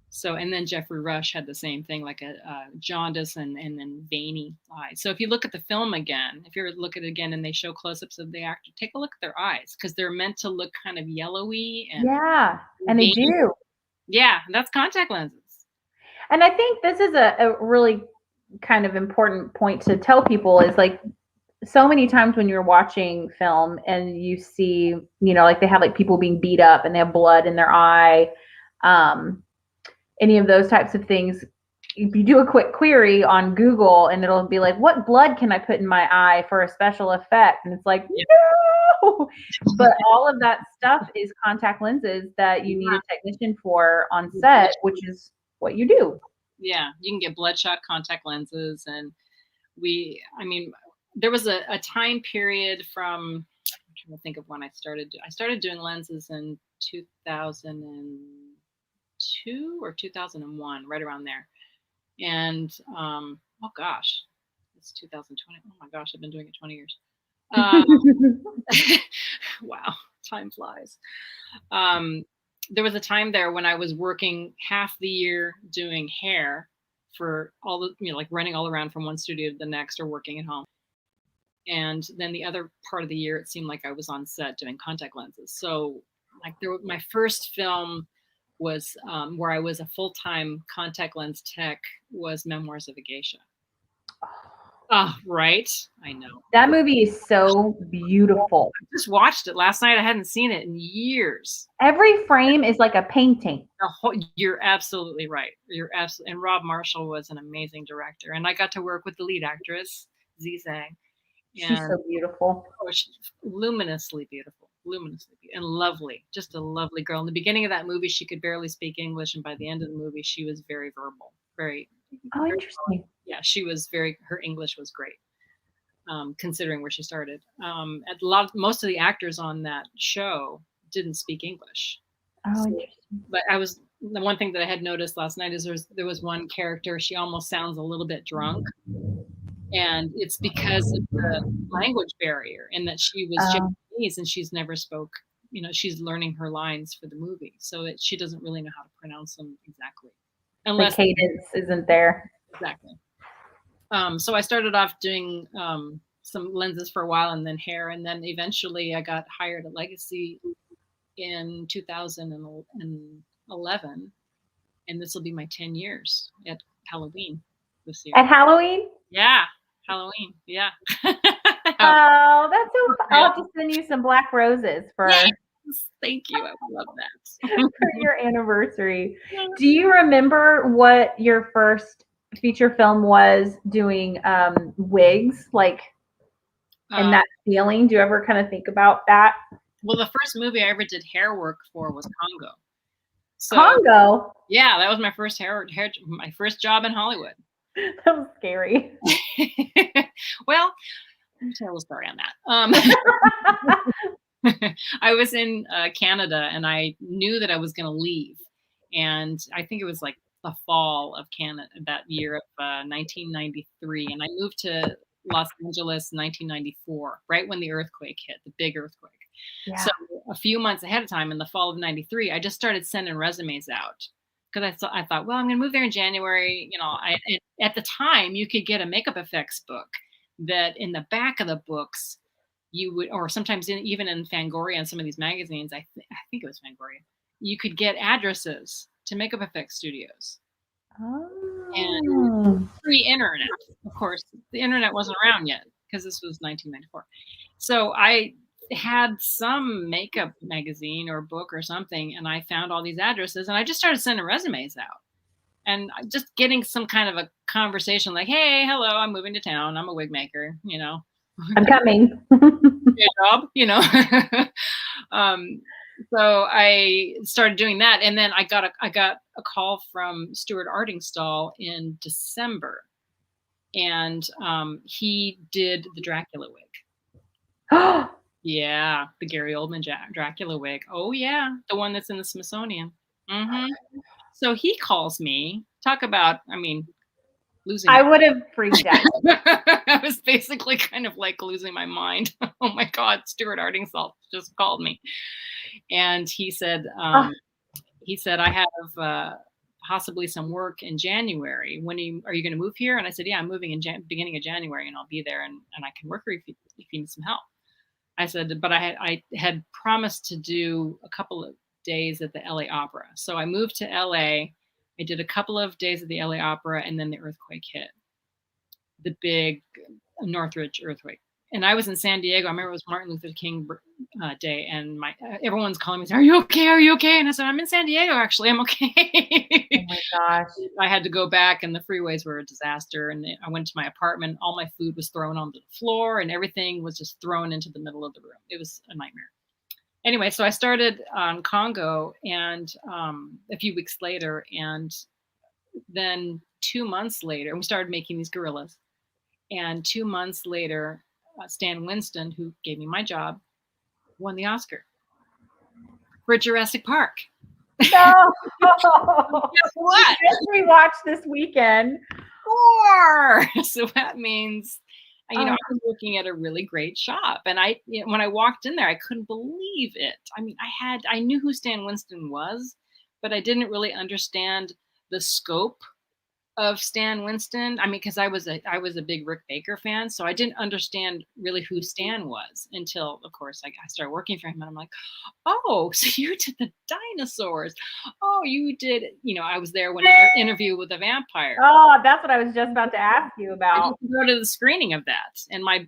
So, and then Jeffrey Rush had the same thing, like a jaundice and then veiny eyes. So if you look at the film again, if you look at it again and they show close-ups of the actor, take a look at their eyes, because they're meant to look kind of yellowy. And and they do. Yeah, that's contact lenses. And I think this is a really kind of important point to tell people is, like, so many times when you're watching film and you see, you know, like they have like people being beat up and they have blood in their eye, any of those types of things, if you do a quick query on Google and it'll be like, what blood can I put in my eye for a special effect? And it's like, no, but all of that stuff is contact lenses that you need a technician for on set, which is what you do. Yeah, you can get bloodshot contact lenses. And there was a time period from, I'm trying to think of when I started doing lenses in 2002 or 2001, right around there. And oh gosh, it's 2020. Oh my gosh, I've been doing it 20 years. Wow, time flies. There was a time there when I was working half the year doing hair for all the, you know, like running all around from one studio to the next or working at home. And then the other part of the year, it seemed like I was on set doing contact lenses. So like my first film was where I was a full-time contact lens tech was Memoirs of a Geisha. Oh, right. I know. That movie is so beautiful. I just watched it last night. I hadn't seen it in years. Every frame is like a painting. You're absolutely right. And Rob Marshall was an amazing director. And I got to work with the lead actress, Z Zhang. She's so beautiful. Oh, she's luminously beautiful, and lovely. Just a lovely girl. In the beginning of that movie, she could barely speak English, and by the end of the movie, she was very verbal. Very interesting. Yeah, she was her English was great, considering where she started. Most of the actors on that show didn't speak English. Oh, interesting. But the one thing that I had noticed last night is there was one character, she almost sounds a little bit drunk. And it's because of the language barrier, and that she was Japanese and she's never spoke, you know, she's learning her lines for the movie. So she doesn't really know how to pronounce them exactly. Unless the cadence isn't there. Exactly. So I started off doing some lenses for a while, and then hair. And then eventually I got hired at Legacy in 2011. And this will be my 10 years at Halloween this year. At Halloween? Yeah. Halloween, yeah. Oh, that's so fun. I'll have to send you some black roses for. Yes, thank you. I would love that for your anniversary. Do you remember what your first feature film was doing wigs, like, and that feeling? Do you ever kind of think about that? Well, the first movie I ever did hair work for was Congo. So, Congo? Yeah, that was my first my first job in Hollywood. That was scary. Well, let me tell a story on that. I was in Canada, and I knew that I was going to leave. And I think it was like the fall of Canada that year of 1993. And I moved to Los Angeles in 1994, right when the earthquake hit, the big earthquake. Yeah. So a few months ahead of time, in the fall of 93, I just started sending resumes out. Because I thought, well, I'm going to move there in January. You know, at the time, you could get a makeup effects book that in the back of the books, you would, or sometimes even in Fangoria and some of these magazines, I think it was Fangoria, you could get addresses to makeup effects studios. And pre-internet, of course, the internet wasn't around yet because this was 1994. So I had some makeup magazine or book or something, and I found all these addresses, and I just started sending resumes out. And just getting some kind of a conversation like, hey, hello, I'm moving to town. I'm a wig maker, you know. I'm coming. Job, you know. So I started doing that, and then I got a call from Stuart Artingstall in December, and he did the Dracula wig. Yeah, the Gary Oldman Dracula wig. Oh yeah, the one that's in the Smithsonian. Mm-hmm. So he calls me. Talk about, I mean, losing. I would have freaked out. I was basically kind of like losing my mind. Oh my God, Stuart Artingstall just called me, and he said, I have possibly some work in January. When are you going to move here? And I said, yeah, I'm moving in beginning of January, and I'll be there, and I can work for you if you need some help. I said, but I had promised to do a couple of days at the LA Opera. So I moved to LA. I did a couple of days at the LA Opera, and then the earthquake hit. The big Northridge earthquake. And I was in San Diego. I remember it was Martin Luther King Day, and everyone's calling me saying, "Are you okay? Are you okay?" And I said, "I'm in San Diego, actually. I'm okay." Oh my gosh. I had to go back, and the freeways were a disaster. And I went to my apartment. All my food was thrown onto the floor, and everything was just thrown into the middle of the room. It was a nightmare. Anyway, so I started on Congo, and a few weeks later, and then 2 months later, we started making these gorillas. And 2 months later, Stan Winston, who gave me my job, won the Oscar for Jurassic Park. No. Guess what? We watched this weekend. 4. So that means, I was working at a really great shop, and when I walked in there, I couldn't believe it. I mean, I knew who Stan Winston was, but I didn't really understand the scope of Stan Winston. I mean, because I was a big Rick Baker fan, so I didn't understand really who Stan was until, of course, I started working for him, and I'm like, oh, so you did the dinosaurs? Oh, you did. I was there when I Interview with a Vampire. Oh, that's what I was just about to ask you about. I go to the screening of that, and my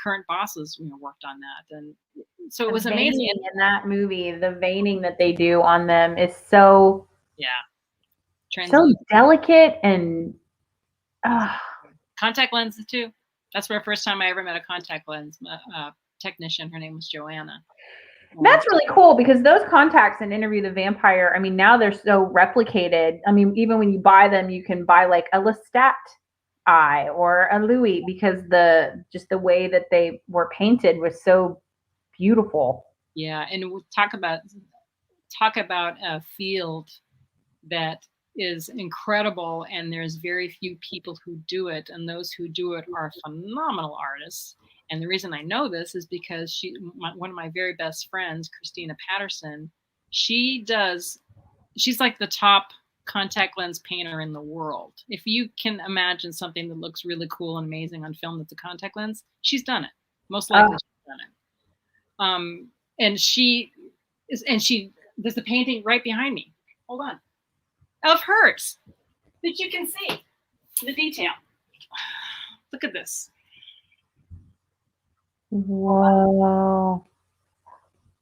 current bosses worked on that, and so it was amazing. In that movie, the veining that they do on them is so so delicate and contact lenses too. That's the first time I ever met a contact lens technician. Her name was Joanna. That's really cool, because those contacts in Interview the Vampire, I mean, now they're so replicated. I mean, even when you buy them, you can buy like a Lestat eye or a Louis, because the way that they were painted was so beautiful. Yeah, and we'll talk about a field that is incredible, and there's very few people who do it, and those who do it are phenomenal artists. And the reason I know this is because one of my very best friends, Christina Patterson, she's like the top contact lens painter in the world. If you can imagine something that looks really cool and amazing on film that's a contact lens, she's done it. Most likely she's done it. And she there's a painting right behind me. Hold on. Of hers that you can see the detail. Look at this. Whoa.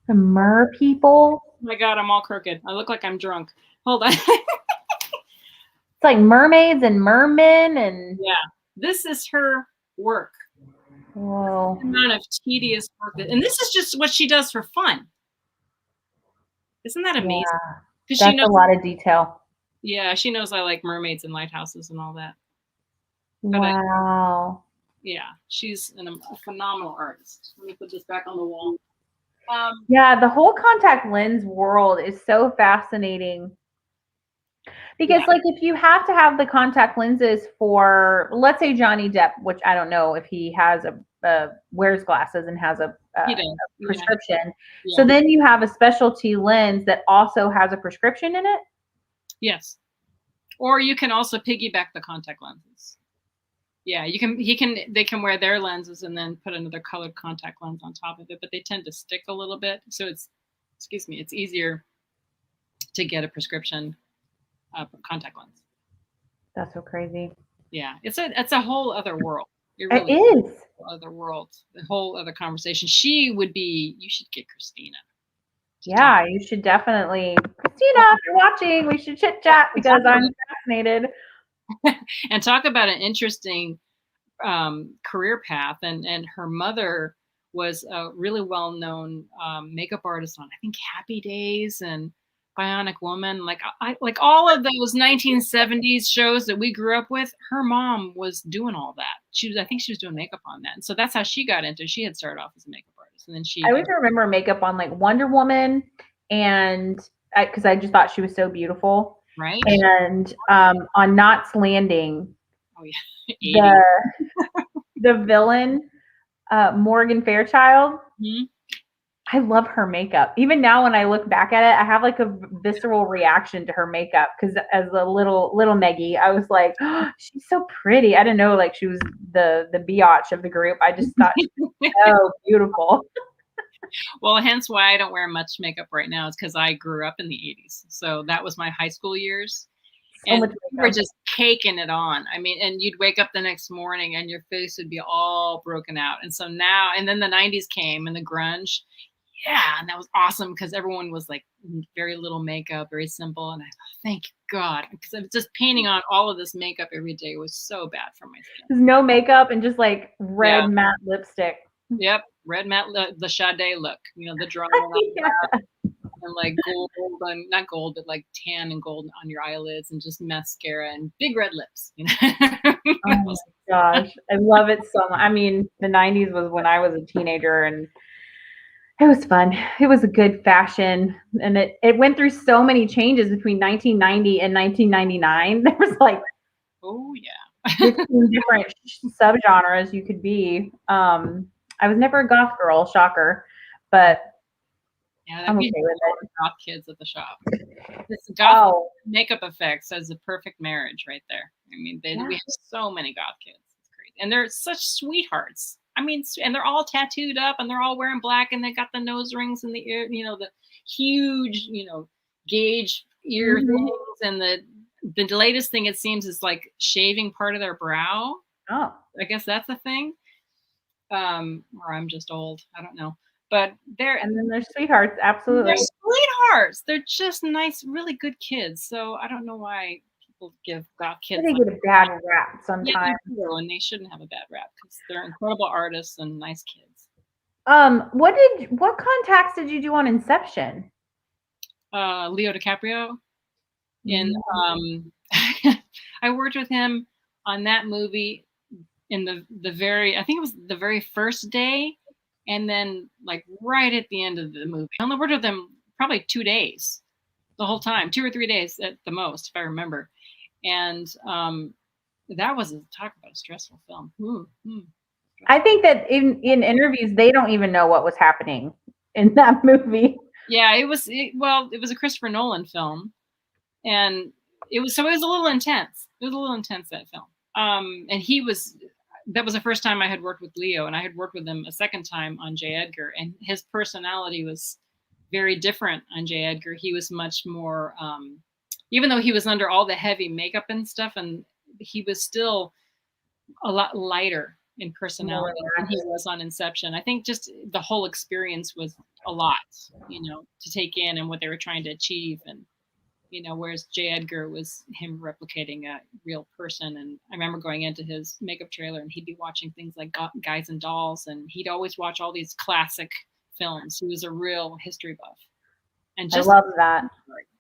The mer people. Oh my God, I'm all crooked. I look like I'm drunk. Hold on. It's like mermaids and mermen and yeah. This is her work. Whoa. The amount of tedious work and this is just what she does for fun. Isn't that amazing? Yeah. That's a lot of detail. Yeah, she knows I like mermaids and lighthouses and all that. Wow. She's a phenomenal artist. Let me put this back on the wall. Yeah, the whole contact lens world is so fascinating. Because like if you have to have the contact lenses for, let's say Johnny Depp, which I don't know if he has wears glasses and has a prescription. Yeah. So then you have a specialty lens that also has a prescription in it? Yes. Or you can also piggyback the contact lenses. Yeah, they can wear their lenses and then put another colored contact lens on top of it, but they tend to stick a little bit. So it's easier to get a prescription contact lens. That's so crazy. Yeah, it's a whole other world. It is. Other world, the whole other conversation. You should get Christina. Yeah, you should definitely. Christina, if you're watching, we should chit chat because I'm fascinated. And talk about an interesting career path. And her mother was a really well-known makeup artist on, I think, Happy Days and Bionic Woman. Like all of those 1970s shows that we grew up with, her mom was doing all that. I think she was doing makeup on that. And so that's how she got into it. She had started off as a makeup artist. And then I always remember makeup on like Wonder Woman, and because I just thought she was so beautiful. Right. And on Knots Landing, oh yeah, the villain, Morgan Fairchild. Mm-hmm. I love her makeup. Even now, when I look back at it, I have like a visceral reaction to her makeup because as a little Meggie, I was like, oh, she's so pretty. I didn't know like she was the biatch of the group. I just thought she was so beautiful. Well, hence why I don't wear much makeup right now is because I grew up in the 80s. So that was my high school years. And we were just caking it on. I mean, and you'd wake up the next morning and your face would be all broken out. And so now, and then the 90s came and the grunge. Yeah, and that was awesome because everyone was like very little makeup, very simple. And I thought, thank God, because I was just painting on all of this makeup every day. It was so bad for my skin. There's no makeup and just like red matte lipstick. Yep, red matte, the Sade look. You know, the drum and like gold, and not gold, but like tan and gold on your eyelids, and just mascara and big red lips. You know? Oh my gosh, I love it so much. I mean, the 90s was when I was a teenager, and it was fun. It was a good fashion, and it went through so many changes between 1990 and 1999. There was like, oh yeah, 15 different subgenres you could be. I was never a goth girl, shocker, but yeah, I'm okay with it. Goth kids at the shop. This goth makeup effects as a perfect marriage right there. I mean, we have so many goth kids. It's crazy, and they're such sweethearts. I mean, and they're all tattooed up and they're all wearing black and they got the nose rings and the ear, you know, the huge, you know, gauge ear things. And the latest thing, it seems, is like shaving part of their brow. Oh, I guess that's a thing. Or I'm just old. I don't know. But and then they're sweethearts. Absolutely. They're sweethearts. They're just nice, really good kids. So I don't know why people give goth kids. They get a bad rap sometimes. Yeah, and they shouldn't have a bad rap because they're incredible artists and nice kids. What contacts did you do on Inception? Leo DiCaprio. And I worked with him on that movie in the very, I think it was the very first day, and then like right at the end of the movie. I only worked with him probably 2 days, the whole time, 2 or 3 days at the most, if I remember. And that was talk about a stressful film. I think that in interviews they don't even know what was happening in that movie. Yeah, it was a Christopher Nolan film, and it was a little intense. It was a little intense, that film. And that was the first time I had worked with Leo, and I had worked with him a second time on J. Edgar, and his personality was very different on J. Edgar. He was much more, even though he was under all the heavy makeup and stuff, and he was still a lot lighter in personality than he was on Inception. I think just the whole experience was a lot, you know, to take in and what they were trying to achieve. And, you know, whereas J. Edgar was him replicating a real person. And I remember going into his makeup trailer and he'd be watching things like Guys and Dolls, and he'd always watch all these classic films. He was a real history buff. And just I love that.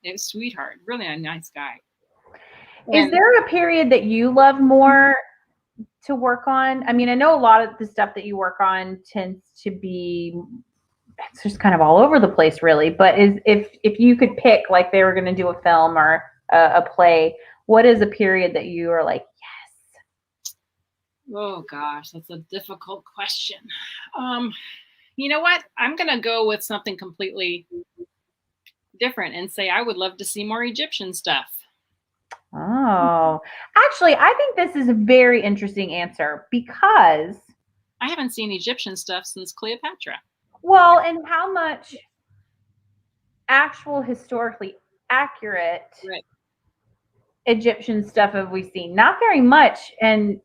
It was sweetheart, really a nice guy. Is there a period that you love more to work on? I mean, I know a lot of the stuff that you work on tends to be, it's just kind of all over the place, really. But if you could pick, like they were going to do a film or a play, what is a period that you are like, yes? Oh gosh, that's a difficult question. You know what? I'm going to go with something completely different and say I would love to see more Egyptian stuff. Oh, actually, I think this is a very interesting answer because, I haven't seen Egyptian stuff since Cleopatra. well, and how much actual historically accurate Right. Egyptian stuff have we seen? Not very much. And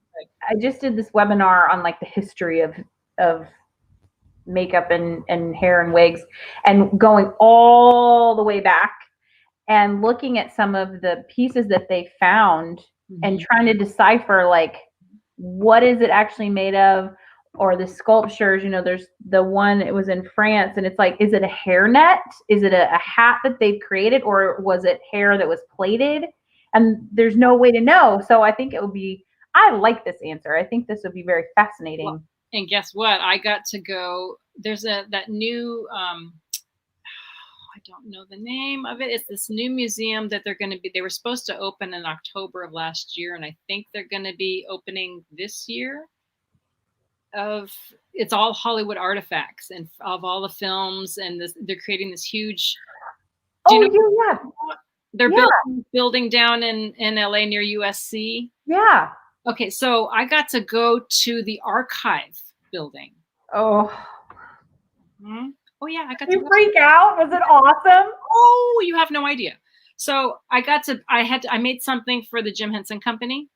I just did this webinar on like the history of makeup and hair and wigs, and going all the way back and looking at some of the pieces that they found and trying to decipher like what is it actually made of, or the sculptures. There's the one, it was in France, and it's like, is it a hairnet? Is it a hat that they've created, or was it hair that was plaited? And there's no way to know. So I think I like this answer. I think this would be very fascinating. Well, and guess what? I got to go, there's that new, I don't know the name of it. It's this new museum that they were supposed to open in October of last year. And I think they're going to be opening this year. It's all Hollywood artifacts and of all the films. And they're creating this huge. Yeah. They're building down in LA near USC. Yeah. Okay. So I got to go to the archive building. Oh. Mm-hmm. Oh yeah, I got to freak out. Was it awesome? Oh, you have no idea. So I made something for the Jim Henson Company,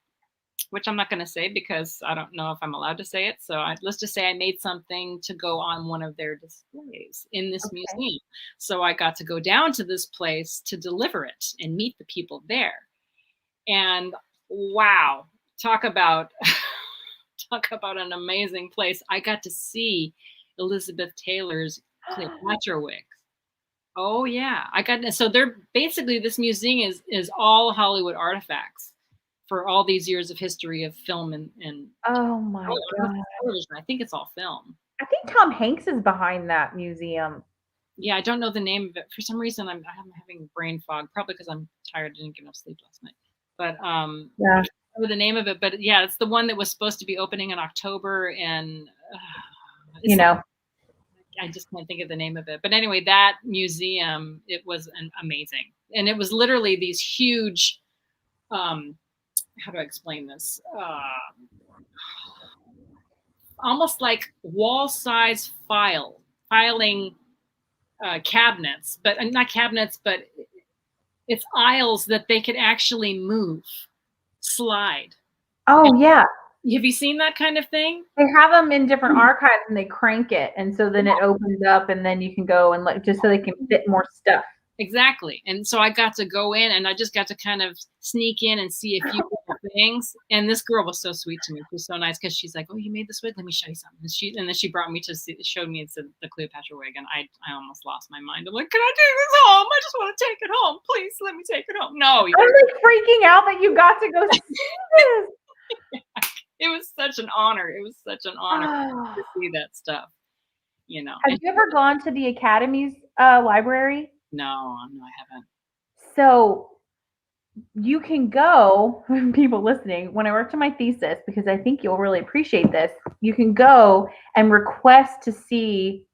which I'm not going to say because I don't know if I'm allowed to say it. So let's just say I made something to go on one of their displays in this museum. So I got to go down to this place to deliver it and meet the people there. And wow, talk about an amazing place. I got to see Elizabeth Taylor's Cleopatra wigs. Oh yeah, so they're basically, this museum is all Hollywood artifacts for all these years of history of film and oh my god, television. I think it's all film. I think Tom Hanks is behind that museum. Yeah, I don't know the name of it. For some reason, I'm having brain fog, probably because I'm tired, didn't get enough sleep last night. But yeah, I don't know the name of it. But yeah, it's the one that was supposed to be opening in October, and I just can't think of the name of it. But anyway, that museum, it was amazing. And it was literally these huge, how do I explain this? Almost like wall-size filing cabinets, but not cabinets, but it's aisles that they could actually move, slide. Oh, yeah. Have you seen that kind of thing? They have them in different archives, and they crank it, and so then it opens up, and then you can go and look, just so they can fit more stuff. Exactly. And so I got to go in, and I just got to kind of sneak in and see a few things. And this girl was so sweet to me. She was so nice, because she's like, "Oh, you made this wig? Let me show you something." And then she brought me showed me the Cleopatra wig, and I almost lost my mind. I'm like, "Can I take this home? I just want to take it home. Please let me take it home." No. I was like freaking out that you got to go see this. It was such an honor. It was such an honor to see that stuff. Have you ever gone to the Academy's library? No, I haven't. So you can go, people listening, when I worked on my thesis, because I think you'll really appreciate this, you can go and request to see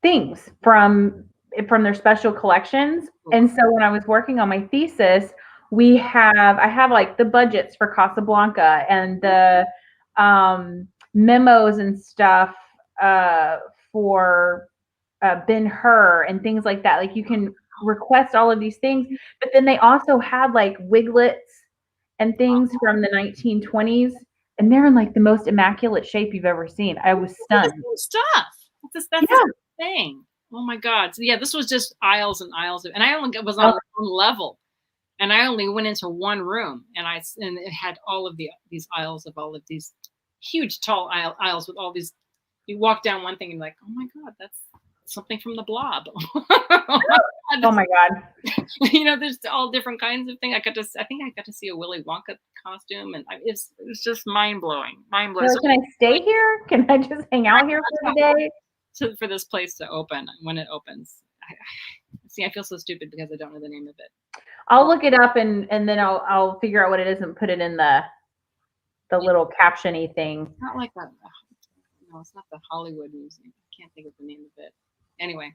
things from their special collections. And so when I was working on my thesis, I have like the budgets for Casablanca and the memos and stuff for Ben-Hur and things like that. Like, you can request all of these things, but then they also had like wiglets and things from the 1920s, and they're in like the most immaculate shape you've ever seen. I was stunned. Stuff. That's the thing. Oh my God. So yeah, this was just aisles and aisles and I only was on one level. And I only went into one room, and it had all of these aisles of all of these huge, tall aisles with all these. You walk down one thing and you're like, "Oh my God, that's something from the Blob." Oh my God. There's all different kinds of things. I think I got to see a Willy Wonka costume, and it's just mind blowing. So can I stay here? Can I just hang out here for the day? For this place to open when it opens. I feel so stupid because I don't know the name of it. I'll look it up and then I'll figure out what it is and put it in the little caption-y thing. It's not like that. No, it's not the Hollywood Museum. I can't think of the name of it. Anyway,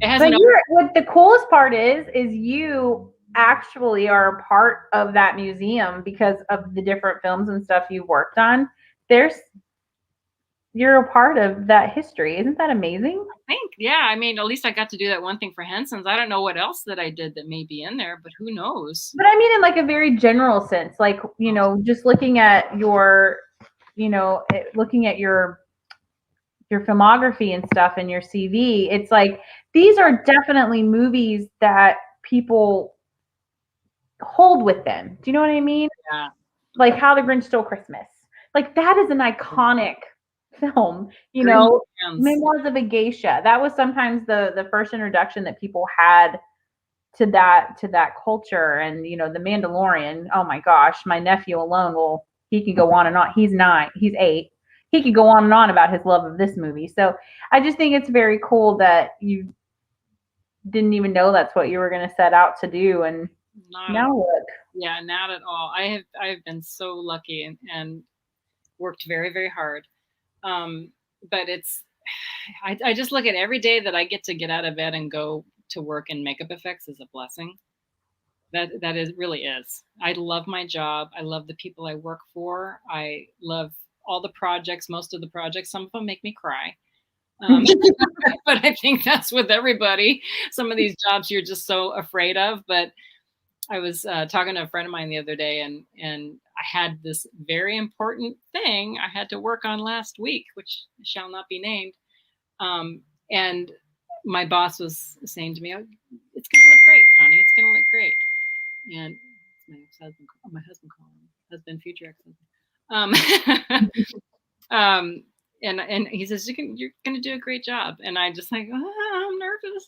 it has. But what the coolest part is you actually are a part of that museum because of the different films and stuff you worked on. You're a part of that history. Isn't that amazing? I think, yeah. I mean, at least I got to do that one thing for Henson's. I don't know what else that I did that may be in there, but who knows? But I mean, in like a very general sense, like, just looking at your, looking at your filmography and stuff and your CV, it's like, these are definitely movies that people hold with them. Do you know what I mean? Yeah. Like How the Grinch Stole Christmas. Like, that is an iconic film, Memoirs of a Geisha. That was sometimes the first introduction that people had to that culture. And the Mandalorian, oh my gosh, my nephew alone he can go on and on. He's 9, he's 8. He could go on and on about his love of this movie. So I just think it's very cool that you didn't even know that's what you were going to set out to do. And now look. Yeah, not at all. I've been so lucky and worked very, very hard. But I just look at every day that I get to get out of bed and go to work in makeup effects as a blessing. That is really is. I love my job. I love the people I work for. I love all the projects, most of the projects. Some of them make me cry. But I think that's with everybody. Some of these jobs you're just so afraid of. But I was talking to a friend of mine the other day, and I had this very important thing I had to work on last week, which shall not be named. And my boss was saying to me, "Oh, it's going to look great, Connie. It's going to look great." And my husband calling, husband, future ex-husband. And he says, you're going to do a great job. And I just like, I'm nervous.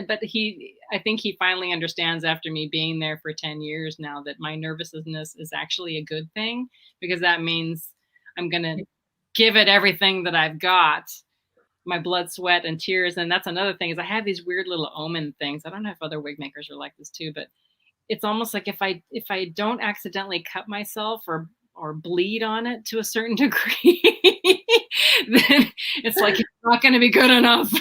But I think he finally understands after me being there for 10 years now that my nervousness is actually a good thing, because that means I'm going to give it everything that I've got, my blood, sweat, and tears. And that's another thing, is I have these weird little omen things. I don't know if other wig makers are like this too, but it's almost like if I don't accidentally cut myself or bleed on it to a certain degree, then it's like, it's not going to be good enough.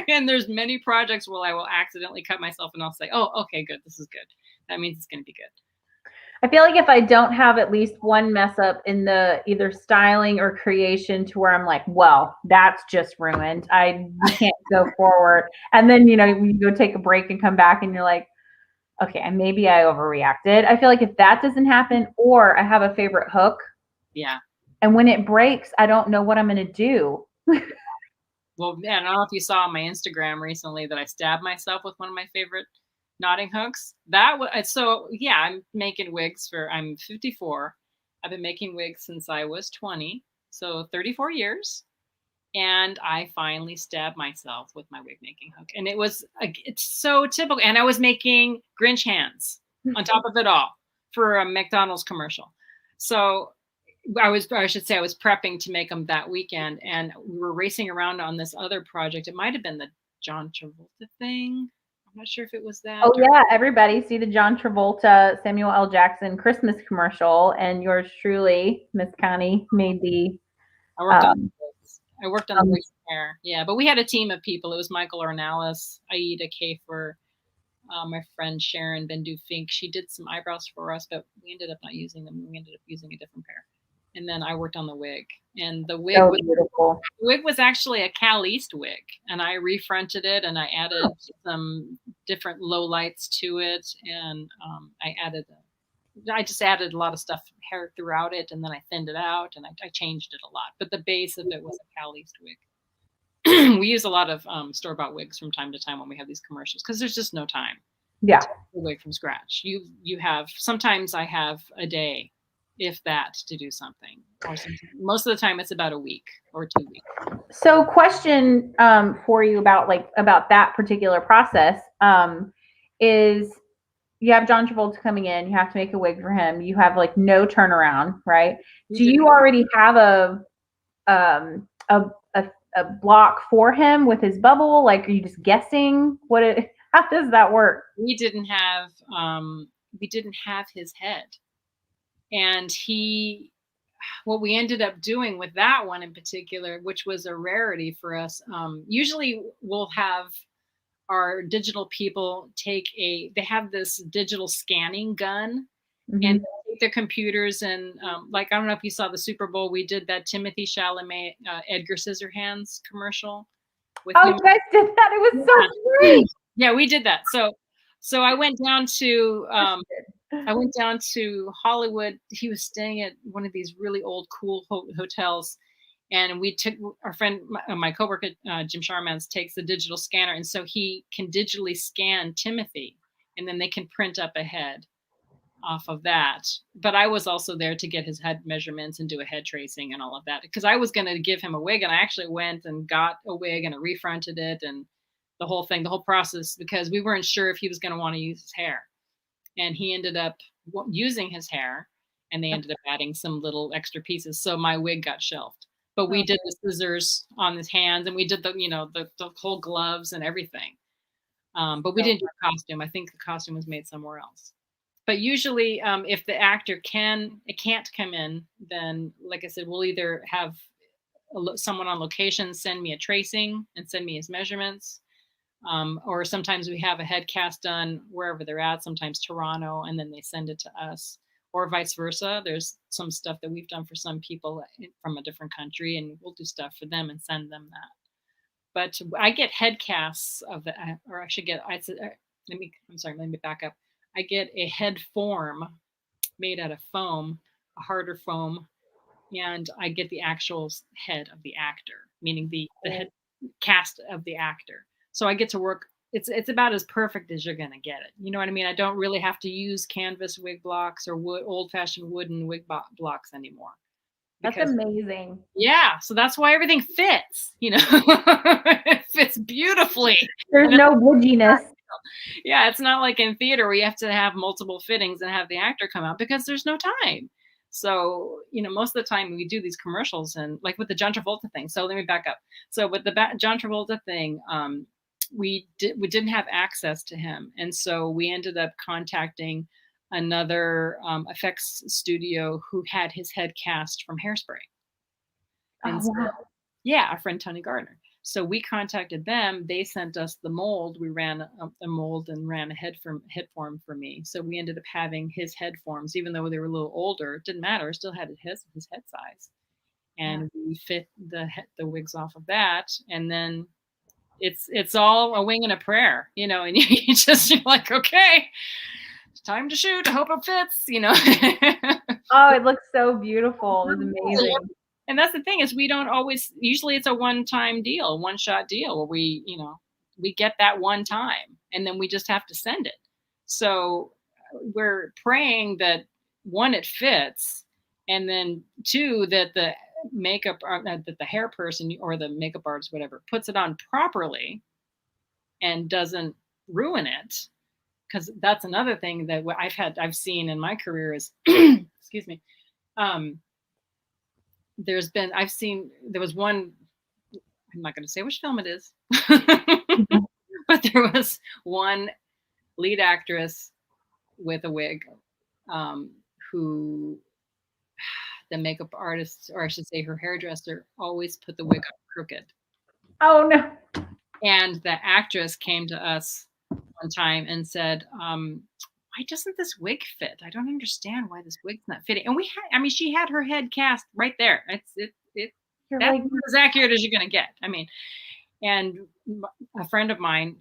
And there's many projects where I will accidentally cut myself and I'll say, oh, okay, good. This is good. That means it's going to be good. I feel like if I don't have at least one mess up in the either styling or creation to where I'm like, well, that's just ruined, I can't go forward. And then, you go take a break and come back and you're like, okay, and maybe I overreacted. I feel like if that doesn't happen, or I have a favorite hook. Yeah. And when it breaks, I don't know what I'm going to do. Well, yeah, I don't know if you saw on my Instagram recently that I stabbed myself with one of my favorite knotting hooks. So yeah, I'm making wigs I'm 54. I've been making wigs since I was 20. So 34 years. And I finally stabbed myself with my wig making hook. And it's so typical. And I was making Grinch hands on top of it all for a McDonald's commercial. So I was prepping to make them that weekend. And we were racing around on this other project. It might've been the John Travolta thing. I'm not sure if it was that. Oh yeah. Everybody see the John Travolta, Samuel L. Jackson Christmas commercial. And yours truly, Miss Connie, made the, I worked on the wigs hair. Yeah, but we had a team of people. It was Michael Ornalis, Aida Kafer, my friend Sharon Bendu-Fink. She did some eyebrows for us, but we ended up not using them. We ended up using a different pair. And then I worked on the wig. And the wig was beautiful. The wig was actually a Cal East wig. And I refronted it and I added some different low lights to it. And I just added a lot of stuff, hair throughout it, and then I thinned it out, and I changed it a lot. But the base of it was a Cal East wig. We use a lot of store-bought wigs from time to time when we have these commercials, because there's just no time. Yeah. To make a wig from scratch. You have, sometimes I have a day, if that, to do something. Or most of the time it's about a week or 2 weeks. So question for you about that particular process is, you have John Travolta coming in, you have to make a wig for him. You have no turnaround, right? Do you already have a block for him with his bubble? Are you just guessing how does that work? We didn't have his head. And what we ended up doing with that one in particular, which was a rarity for us, usually we'll have our digital people they have this digital scanning gun, Mhm. and take their computers and like, I don't know if you saw the Super Bowl, we did that Timothy Chalamet, Edgar Scissorhands commercial with Oh, him. you guys did that. It was so great. Yeah, we did that. So I went down to Hollywood. He was staying at one of these really old, cool hotels. And we took our friend, my coworker, Jim Sharmans, takes the digital scanner. And so he can digitally scan Timothy, and then they can print up a head off of that. But I was also there to get his head measurements and do a head tracing and all of that, because I was going to give him a wig. And I actually went and got a wig and I refronted it and the whole thing, the whole process, because we weren't sure if he was going to want to use his hair. And he ended up using his hair, and they ended up adding some little extra pieces. So my wig got shelved. But we did the scissors on his hands, and we did the whole gloves and everything. But we didn't do a costume. I think the costume was made somewhere else. But usually, if the actor can't come in, then, like I said, we'll either have someone on location send me a tracing and send me his measurements, or sometimes we have a head cast done wherever they're at, sometimes Toronto, and then they send it to us, or vice versa. There's some stuff that we've done for some people from a different country, and we'll do stuff for them and send them that. But I get head casts of the, or I should get, let me back up. I get a head form made out of foam, a harder foam, and I get the actual head of the actor, meaning the head cast of the actor. So I get to work. It's about as perfect as you're gonna get it. You know what I mean? I don't really have to use canvas wig blocks or old-fashioned wooden wig blocks anymore. That's amazing. Yeah, so that's why everything fits. It fits beautifully. There's no woodiness. Yeah, it's not like in theater where you have to have multiple fittings and have the actor come out, because there's no time. So, most of the time we do these commercials, and like with the John Travolta thing. So let me back up. So with the John Travolta thing, we didn't have access to him. And so we ended up contacting another effects studio who had his head cast from Hairspray. And wow. Yeah, our friend Tony Gardner. So we contacted them. They sent us the mold. We ran a mold and ran a head form for me. So we ended up having his head forms, even though they were a little older. It didn't matter. I still had his head size, and we fit the wigs off of that. And then it's all a wing and a prayer, and you're like, okay, it's time to shoot. I hope it fits, Oh, it looks so beautiful. It's amazing. And that's the thing, is we don't always, usually it's a one-time deal, one-shot deal, where we get that one time, and then we just have to send it. So we're praying that, one, it fits, and then two, that the makeup, that the hair person or the makeup artist, whatever, puts it on properly and doesn't ruin it. Because that's another thing that I've seen in my career is, excuse me, there was one, I'm not going to say which film it is, but there was one lead actress with a wig, who the makeup artist, or I should say her hairdresser, always put the wig up crooked. Oh no. And the actress came to us one time and said, why doesn't this wig fit? I don't understand why this wig's not fitting. And she had her head cast right there. That's as accurate as you're going to get. And a friend of mine,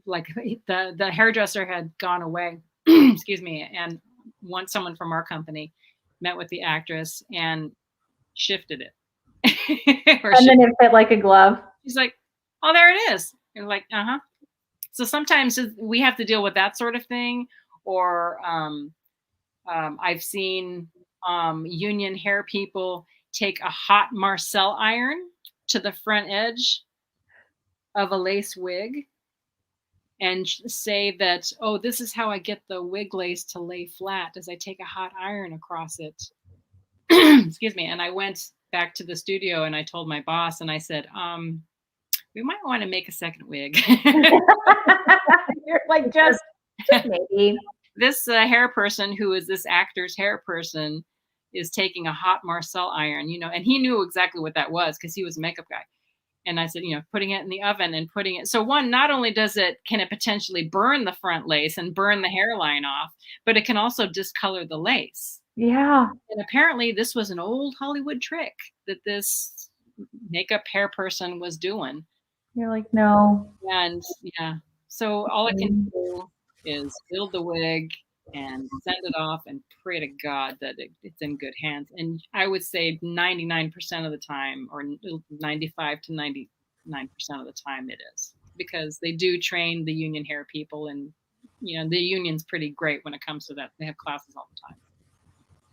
like the hairdresser had gone away, excuse me, and someone from our company met with the actress and shifted it. And then it fit like a glove. She's like, oh, there it is. And like, uh-huh. So sometimes we have to deal with that sort of thing. Or I've seen union hair people take a hot Marcel iron to the front edge of a lace wig and say that, oh, this is how I get the wig lace to lay flat, as I take a hot iron across it. Excuse me. And I went back to the studio and I told my boss, and I said, we might want to make a second wig. You're like, just maybe. This hair person, who is this actor's hair person, is taking a hot Marcel iron, and he knew exactly what that was because he was a makeup guy. And I said, putting it in the oven and putting it. So one, not only can it potentially burn the front lace and burn the hairline off, but it can also discolor the lace. Yeah. And apparently this was an old Hollywood trick that this makeup hair person was doing. You're like, no. And yeah, so all I can do is build the wig and send it off and pray to God that it's in good hands. And I would say 99% of the time, or 95 to 99% of the time it is, because they do train the union hair people, and the union's pretty great when it comes to that. They have classes all the time.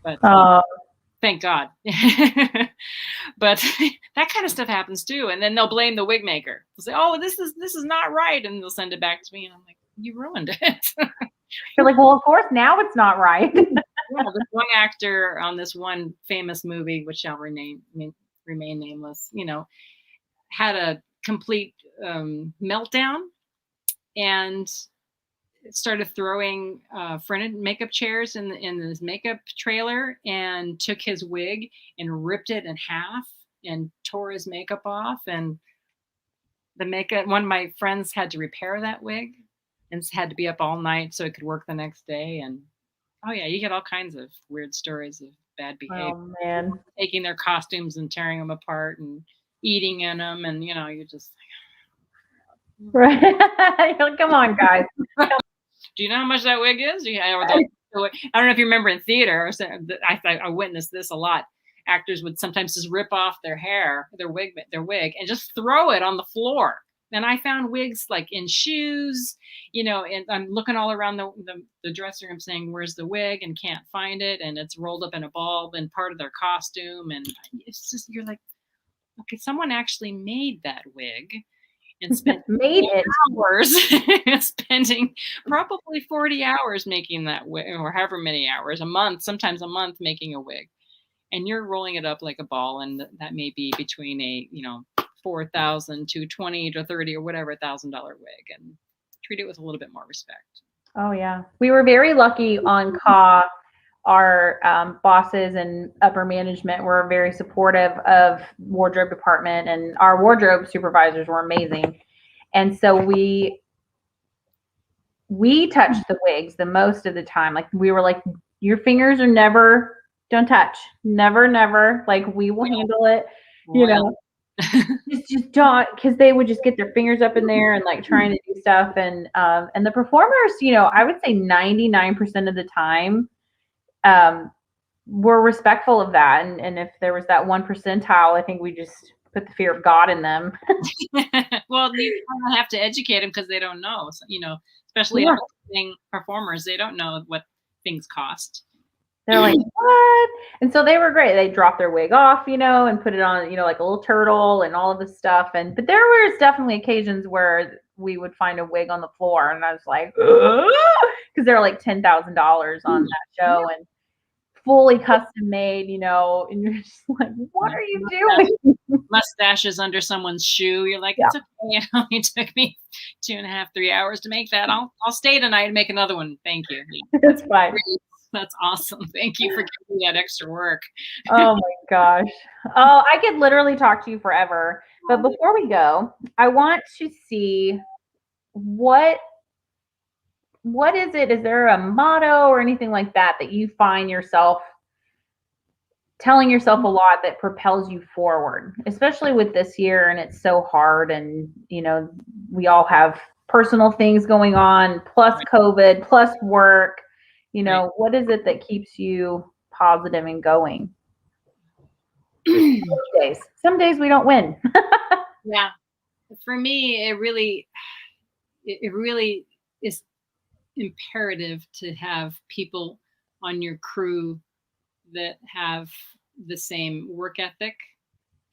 But thank God. But that kind of stuff happens too. And then they'll blame the wig maker. They'll say, oh, this is not right. And they'll send it back to me. And I'm like, you ruined it. You're like, well, of course, now it's not right. Yeah, this one actor on this one famous movie, which shall remain nameless, had a complete meltdown and started throwing fronted makeup chairs in this makeup trailer, and took his wig and ripped it in half and tore his makeup off. And the makeup, one of my friends had to repair that wig and had to be up all night so it could work the next day. And oh yeah, you get all kinds of weird stories of bad behavior. Oh man, taking their costumes and tearing them apart and eating in them, and you're just right. You're like, come on, guys. Do you know how much that wig is? I don't know if you remember in theater. I witnessed this a lot. Actors would sometimes just rip off their hair, their wig, and just throw it on the floor. And I found wigs like in shoes, and I'm looking all around the dressing room saying, where's the wig? And can't find it. And it's rolled up in a ball and part of their costume. And it's just, you're like, okay, someone actually made that wig and spent hours spending probably 40 hours making that wig, or however many hours, sometimes a month making a wig. And you're rolling it up like a ball. And that may be between a, $4,000 to $20,000 to $30,000 or whatever $1,000 wig, and treat it with a little bit more respect. Oh yeah, we were very lucky on CAW. Our bosses and upper management were very supportive of wardrobe department, and our wardrobe supervisors were amazing. And so we touched the wigs the most of the time. Like we were like, your fingers are don't touch, never. Like we will handle it, just don't, because they would just get their fingers up in there and like trying to do stuff. And the performers, I would say 99% of the time were respectful of that. And if there was that 1%, I think we just put the fear of God in them. Well, you have to educate them because they don't know, especially performers, they don't know what things cost. They're like, what? And so they were great. They dropped their wig off, and put it on, like a little turtle and all of this stuff. But there was definitely occasions where we would find a wig on the floor, and I was like, because they're like $10,000 on that show and fully custom made, and you're just like, what are you doing? Mustaches under someone's shoe. You're like, it's okay. It only took me 2.5, 3 hours to make that. I'll stay tonight and make another one. Thank you. That's fine. That's awesome. Thank you for giving me that extra work. Oh my gosh. Oh, I could literally talk to you forever. But before we go, I want to see what is it? Is there a motto or anything like that you find yourself telling yourself a lot that propels you forward, especially with this year, and it's so hard, and we all have personal things going on, plus COVID, plus work. What is it that keeps you positive and going? Some days we don't win. Yeah. For me, it really is imperative to have people on your crew that have the same work ethic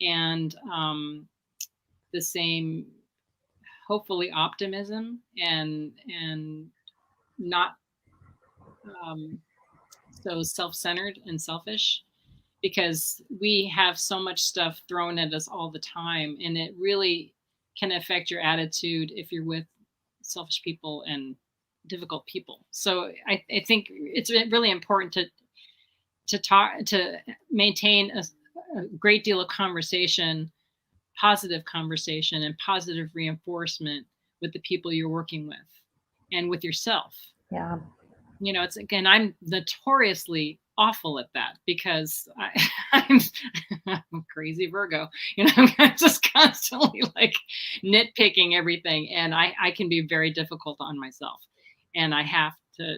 and the same, hopefully, optimism and not so self-centered and selfish, because we have so much stuff thrown at us all the time, and it really can affect your attitude if you're with selfish people and difficult people. So I think it's really important to maintain a great deal of conversation positive conversation and positive reinforcement with the people you're working with and with yourself. Yeah. You know, it's, again, I'm notoriously awful at that because I'm a crazy Virgo. You know, I'm just constantly like nitpicking everything, and I can be very difficult on myself, and I have to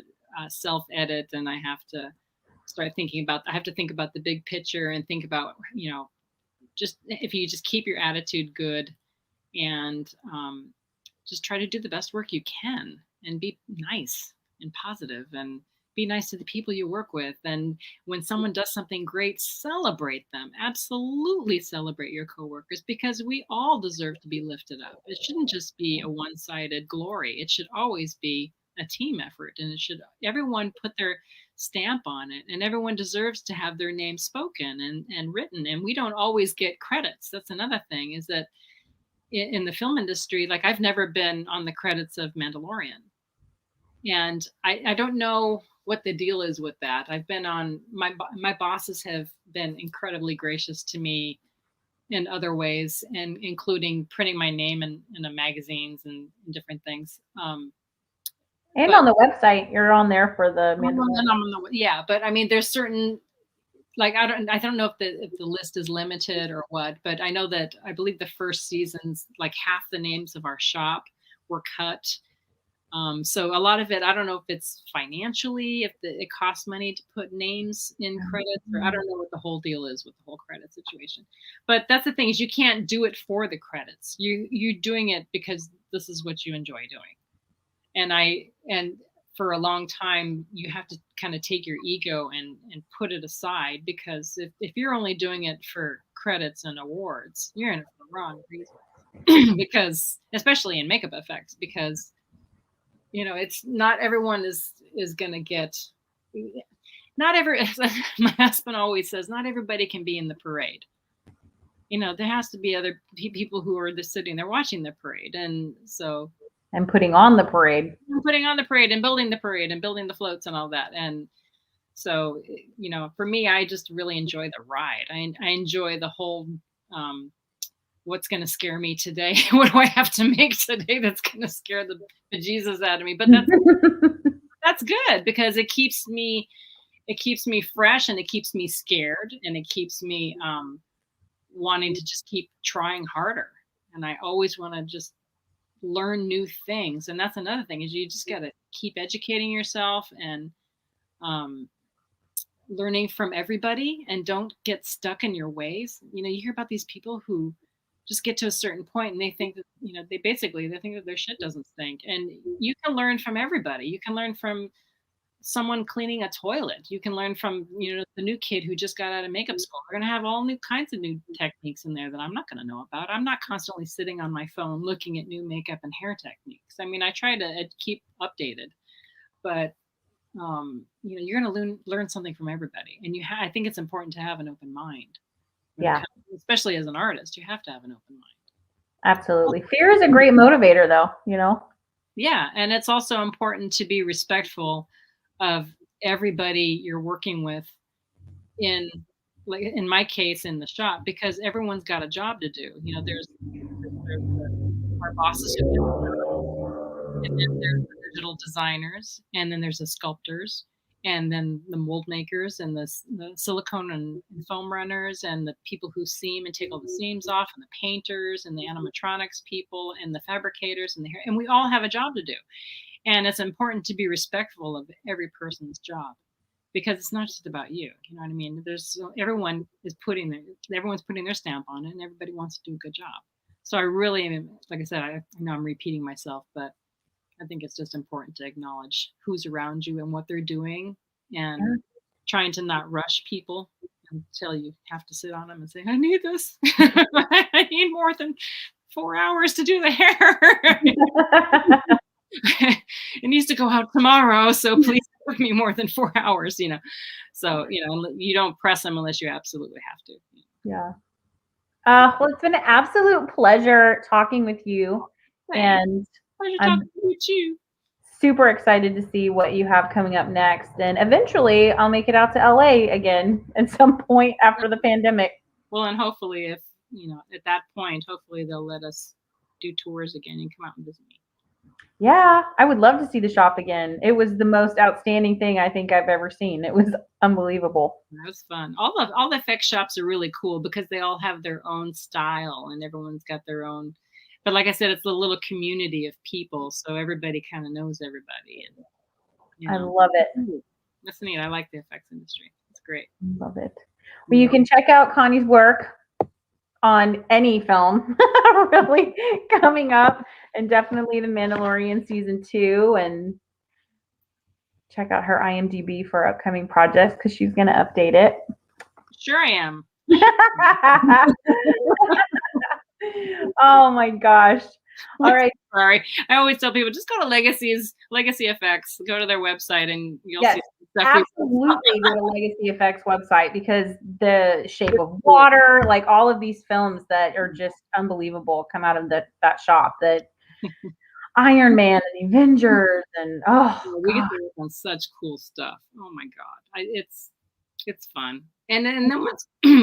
self-edit, and I have to start thinking about, I have to think about the big picture and think about, you know, just if you just keep your attitude good and just try to do the best work you can and be nice and positive and be nice to the people you work with. And when someone does something great, celebrate them. Absolutely celebrate your coworkers, because we all deserve to be lifted up. It shouldn't just be a one-sided glory. It should always be a team effort, and it should, everyone put their stamp on it, and everyone deserves to have their name spoken and written. And we don't always get credits. That's another thing, is that in the film industry, like, I've never been on the credits of Mandelorian. And I don't know what the deal is with that. I've been on, my bosses have been incredibly gracious to me in other ways, and including printing my name in the magazines and different things. And on the website, you're on there for the Mandalorian. Yeah, but I mean, there's certain, like, I don't know if the list is limited or what, but I know that I believe the first seasons, like, half the names of our shop were cut. So a lot of it, I don't know if it's financially, if it costs money to put names in credits, or I don't know what the whole deal is with the whole credit situation. But that's the thing, is you can't do it for the credits. You're doing it because this is what you enjoy doing. And for a long time, you have to kind of take your ego and put it aside, because if you're only doing it for credits and awards, you're in it for the wrong reason. Because, especially in makeup effects, because, you know, it's not everyone is going to get, not every, my husband always says, not everybody can be in the parade. You know, there has to be other people who are just sitting there watching the parade. And so, and putting on the parade. Putting on the parade and building the parade and building the floats and all that. And so, you know, for me, I just really enjoy the ride. I enjoy the whole, what's going to scare me today? What do I have to make today that's going to scare the bejesus out of me? But that's good, because it keeps me fresh, and it keeps me scared, and it keeps me wanting to just keep trying harder. And I always want to just learn new things. And that's another thing, is you just got to keep educating yourself and learning from everybody, and don't get stuck in your ways. You know, you hear about these people who just get to a certain point and they think that, you know, they think that their shit doesn't stink. And you can learn from everybody. You can learn from someone cleaning a toilet. You can learn from, you know, the new kid who just got out of makeup school. We're going to have all new kinds of new techniques in there that I'm not going to know about. I'm not constantly sitting on my phone looking at new makeup and hair techniques. I mean, I try to keep updated, but you know, you're going to learn something from everybody. And I think it's important to have an open mind. Yeah. Especially as an artist, you have to have an open mind. Absolutely. Fear is a great motivator, though, you know? Yeah. And it's also important to be respectful of everybody you're working with, in my case, in the shop, because everyone's got a job to do. You know, there's our bosses who do, and then there's the digital designers, and then there's the sculptors, and then the mold makers, and the silicone and foam runners, and the people who seam and take all the seams off, and the painters, and the animatronics people, and the fabricators, and the hair, and we all have a job to do. And it's important to be respectful of every person's job, because it's not just about you. You know what I mean? Everyone's putting their stamp on it, and everybody wants to do a good job. So I really, like I said, I know I'm repeating myself, but I think it's just important to acknowledge who's around you and what they're doing, and trying to not rush people until you have to sit on them and say, I need this. I need more than 4 hours to do the hair. It needs to go out tomorrow, so please give me more than 4 hours, you know. So, you know, you don't press them unless you absolutely have to. Yeah. Well, it's been an absolute pleasure talking with you. Thanks. And Pleasure talking with you. Super excited to see what you have coming up next. And eventually I'll make it out to LA again at some point after the pandemic. Well, and hopefully if at that point, hopefully they'll let us do tours again and come out and visit me. Yeah, I would love to see the shop again. It was the most outstanding thing I think I've ever seen. It was unbelievable. That was fun. All the effects shops are really cool because they all have their own style and everyone's got their own. But like I said, it's a little community of people, so everybody kind of knows everybody. And I love it. That's neat. I like the effects industry. It's great. Love it. Well, you can check out Connie's work on any film really coming up, and definitely The Mandalorian season 2, and check out her IMDb for upcoming projects because she's going to update it. Sure I am. Oh my gosh. All right. Sorry. I always tell people just go to Legacy Effects, go to their website and you'll see stuff. Absolutely go to Legacy Effects website because The Shape of Water, like all of these films that are just unbelievable come out of that shop. That Iron Man and the Avengers and we get to work on such cool stuff. Oh my God. It's fun. And then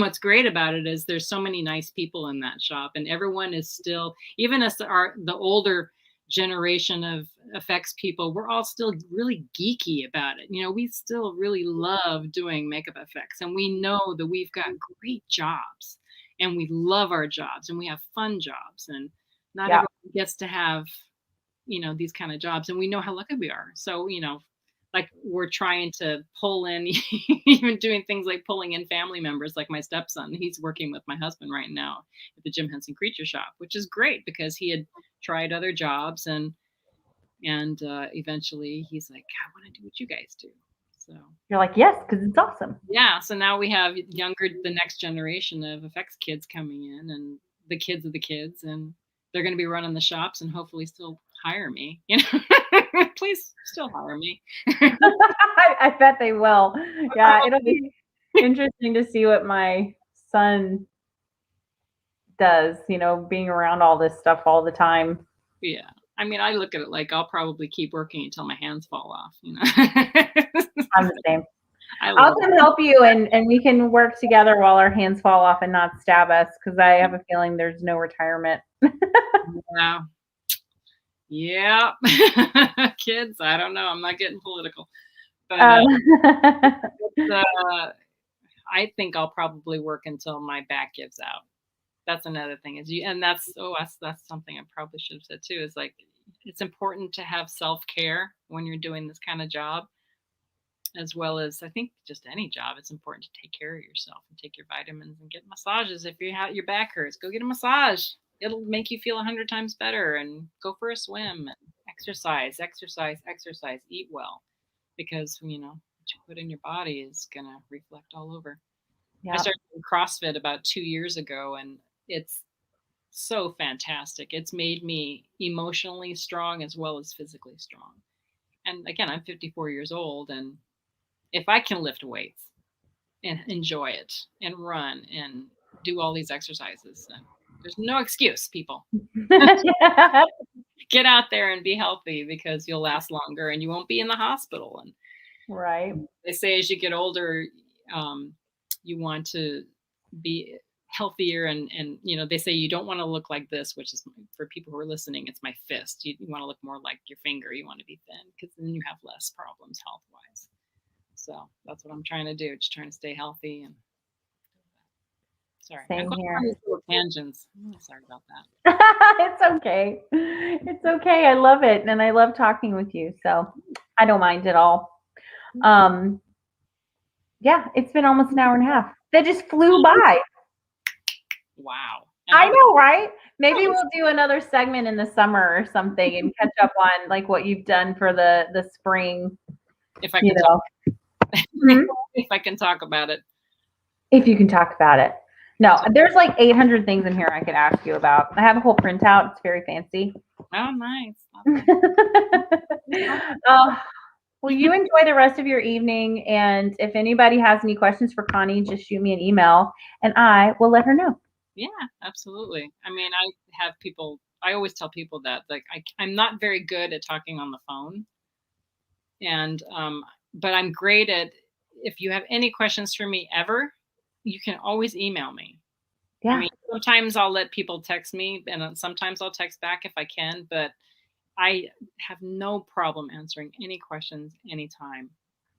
what's great about it is there's so many nice people in that shop, and everyone is still, even us, the older generation of effects people, we're all still really geeky about it. We still really love doing makeup effects, and we know that we've got great jobs and we love our jobs and we have fun jobs, and not everyone gets to have, these kind of jobs, and we know how lucky we are. So, like we're trying to pull in, even doing things like pulling in family members, like my stepson. He's working with my husband right now at the Jim Henson Creature Shop, which is great because he had tried other jobs and eventually he's like, I want to do what you guys do. So you're like, yes, because it's awesome. Yeah. So now we have the next generation of effects kids coming in, and the kids of the kids, and they're going to be running the shops and hopefully still hire me. Please still hire me. I bet they will. Yeah, it'll be interesting to see what my son does, being around all this stuff all the time. Yeah. I mean, I look at it like I'll probably keep working until my hands fall off, I'm the same. I'll come help you and we can work together while our hands fall off and not stab us, because I have a feeling there's no retirement. Yeah. Kids, I don't know. I'm not getting political. But I think I'll probably work until my back gives out. That's another thing that's something I probably should have said too, is like, it's important to have self-care when you're doing this kind of job, as well as I think just any job. It's important to take care of yourself and take your vitamins and get massages. If your back hurts, go get a massage. It'll make you feel 100 times better, and go for a swim and exercise, eat well, because what you put in your body is going to reflect all over. Yeah. I started doing CrossFit about 2 years ago, and it's so fantastic. It's made me emotionally strong as well as physically strong. And again, I'm 54 years old, and if I can lift weights and enjoy it and run and do all these exercises, then there's no excuse, people. Get out there and be healthy, because you'll last longer and you won't be in the hospital. And right. They say as you get older, you want to be healthier, and they say you don't want to look like this, which is, for people who are listening, it's my fist. You want to look more like your finger. You want to be thin, because then you have less problems health-wise. So that's what I'm trying to do, just trying to stay healthy. And sorry, same here. These little tangents. Sorry about that. It's okay. It's okay. I love it, and I love talking with you, so I don't mind at all. Yeah, it's been almost an hour and a half. That just flew by. Wow. I know, right? Maybe we'll do another segment in the summer or something and catch up on like what you've done for the spring. If I can if I can talk about it. If you can talk about it. No, there's like 800 things in here I could ask you about. I have a whole printout. It's very fancy. Oh, nice. Well, you enjoy the rest of your evening. And if anybody has any questions for Connie, just shoot me an email and I will let her know. Yeah, absolutely. I mean, I always tell people that, like, I'm not very good at talking on the phone. And, but I'm great at, if you have any questions for me ever, you can always email me. Yeah. I mean, sometimes I'll let people text me, and sometimes I'll text back if I can, but I have no problem answering any questions anytime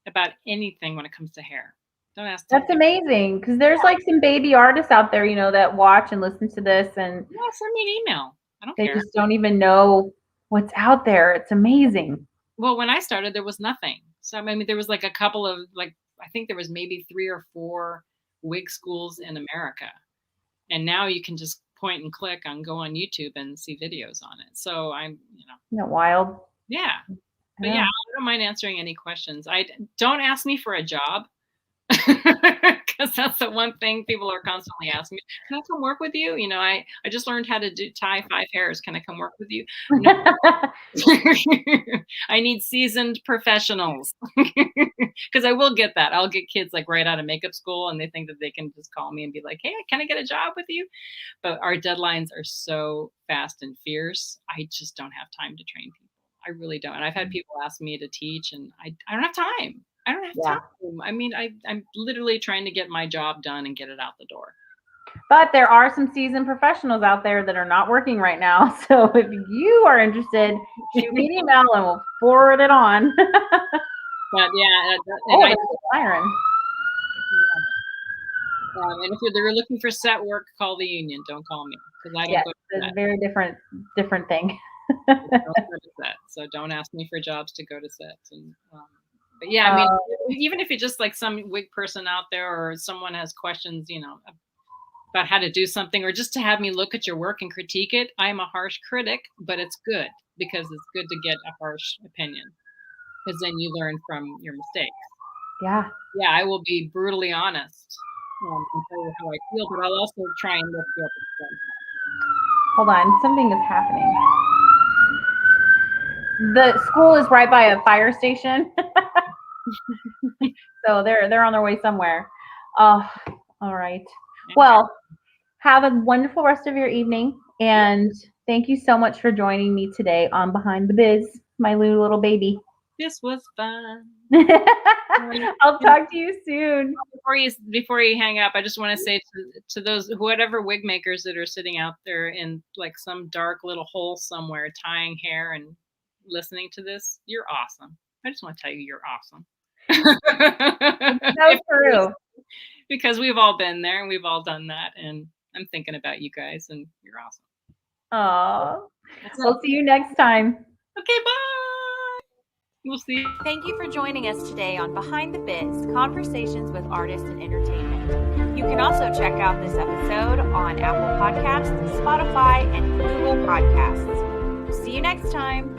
about anything when it comes to hair. Don't ask. That's amazing, because there's like some baby artists out there, that watch and listen to this, and Yeah, send me an email. I don't they care. just don't even know what's out there. It's amazing. Well, when I started, there was nothing. So I mean, there was like a couple of I think there was maybe 3 or 4 wig schools in America, and now you can just point and click on go on YouTube and see videos on it. So I'm, Isn't that wild? yeah. But yeah, I don't mind answering any questions. Don't ask me for a job. Because that's the one thing people are constantly asking me. Can I come work with you? I just learned how to tie 5 hairs. Can I come work with you? No. I need seasoned professionals, because I will get that. I'll get kids like right out of makeup school, and they think that they can just call me and be like, hey, can I get a job with you? But our deadlines are so fast and fierce. I just don't have time to train people. I really don't. And I've had people ask me to teach, and I don't have time. I don't have time. I mean, I'm literally trying to get my job done and get it out the door. But there are some seasoned professionals out there that are not working right now. So if you are interested, shoot me an email and we'll forward it on. But yeah, there's siren. And if they're looking for set work, call the union. Don't call me, because I don't go to it's set. a very different thing. I don't go to set, so don't ask me for jobs to go to sets. And but yeah, I mean, even if you're just like some wig person out there, or someone has questions, about how to do something, or just to have me look at your work and critique it. I am a harsh critic, but it's good, because it's good to get a harsh opinion, because then you learn from your mistakes. Yeah. Yeah, I will be brutally honest and tell you how I feel, but I'll also try and lift you up. Hold on, something is happening. The school is right by a fire station. So they're on their way somewhere. Oh, all right. Well, have a wonderful rest of your evening, and thank you so much for joining me today on Behind the Biz, my little baby. This was fun. I'll talk to you soon. Before you hang up, I just want to say to those whatever wig makers that are sitting out there in like some dark little hole somewhere tying hair and listening to this, you're awesome. I just want to tell you you're awesome. So true. Because we've all been there and we've all done that, and I'm thinking about you guys, and you're awesome. Oh, we'll see you next time. Okay, bye. We'll see you. Thank you for joining us today on Behind the Biz, Conversations with Artists in Entertainment. You can also check out this episode on Apple Podcasts, Spotify, and Google Podcasts. See you next time.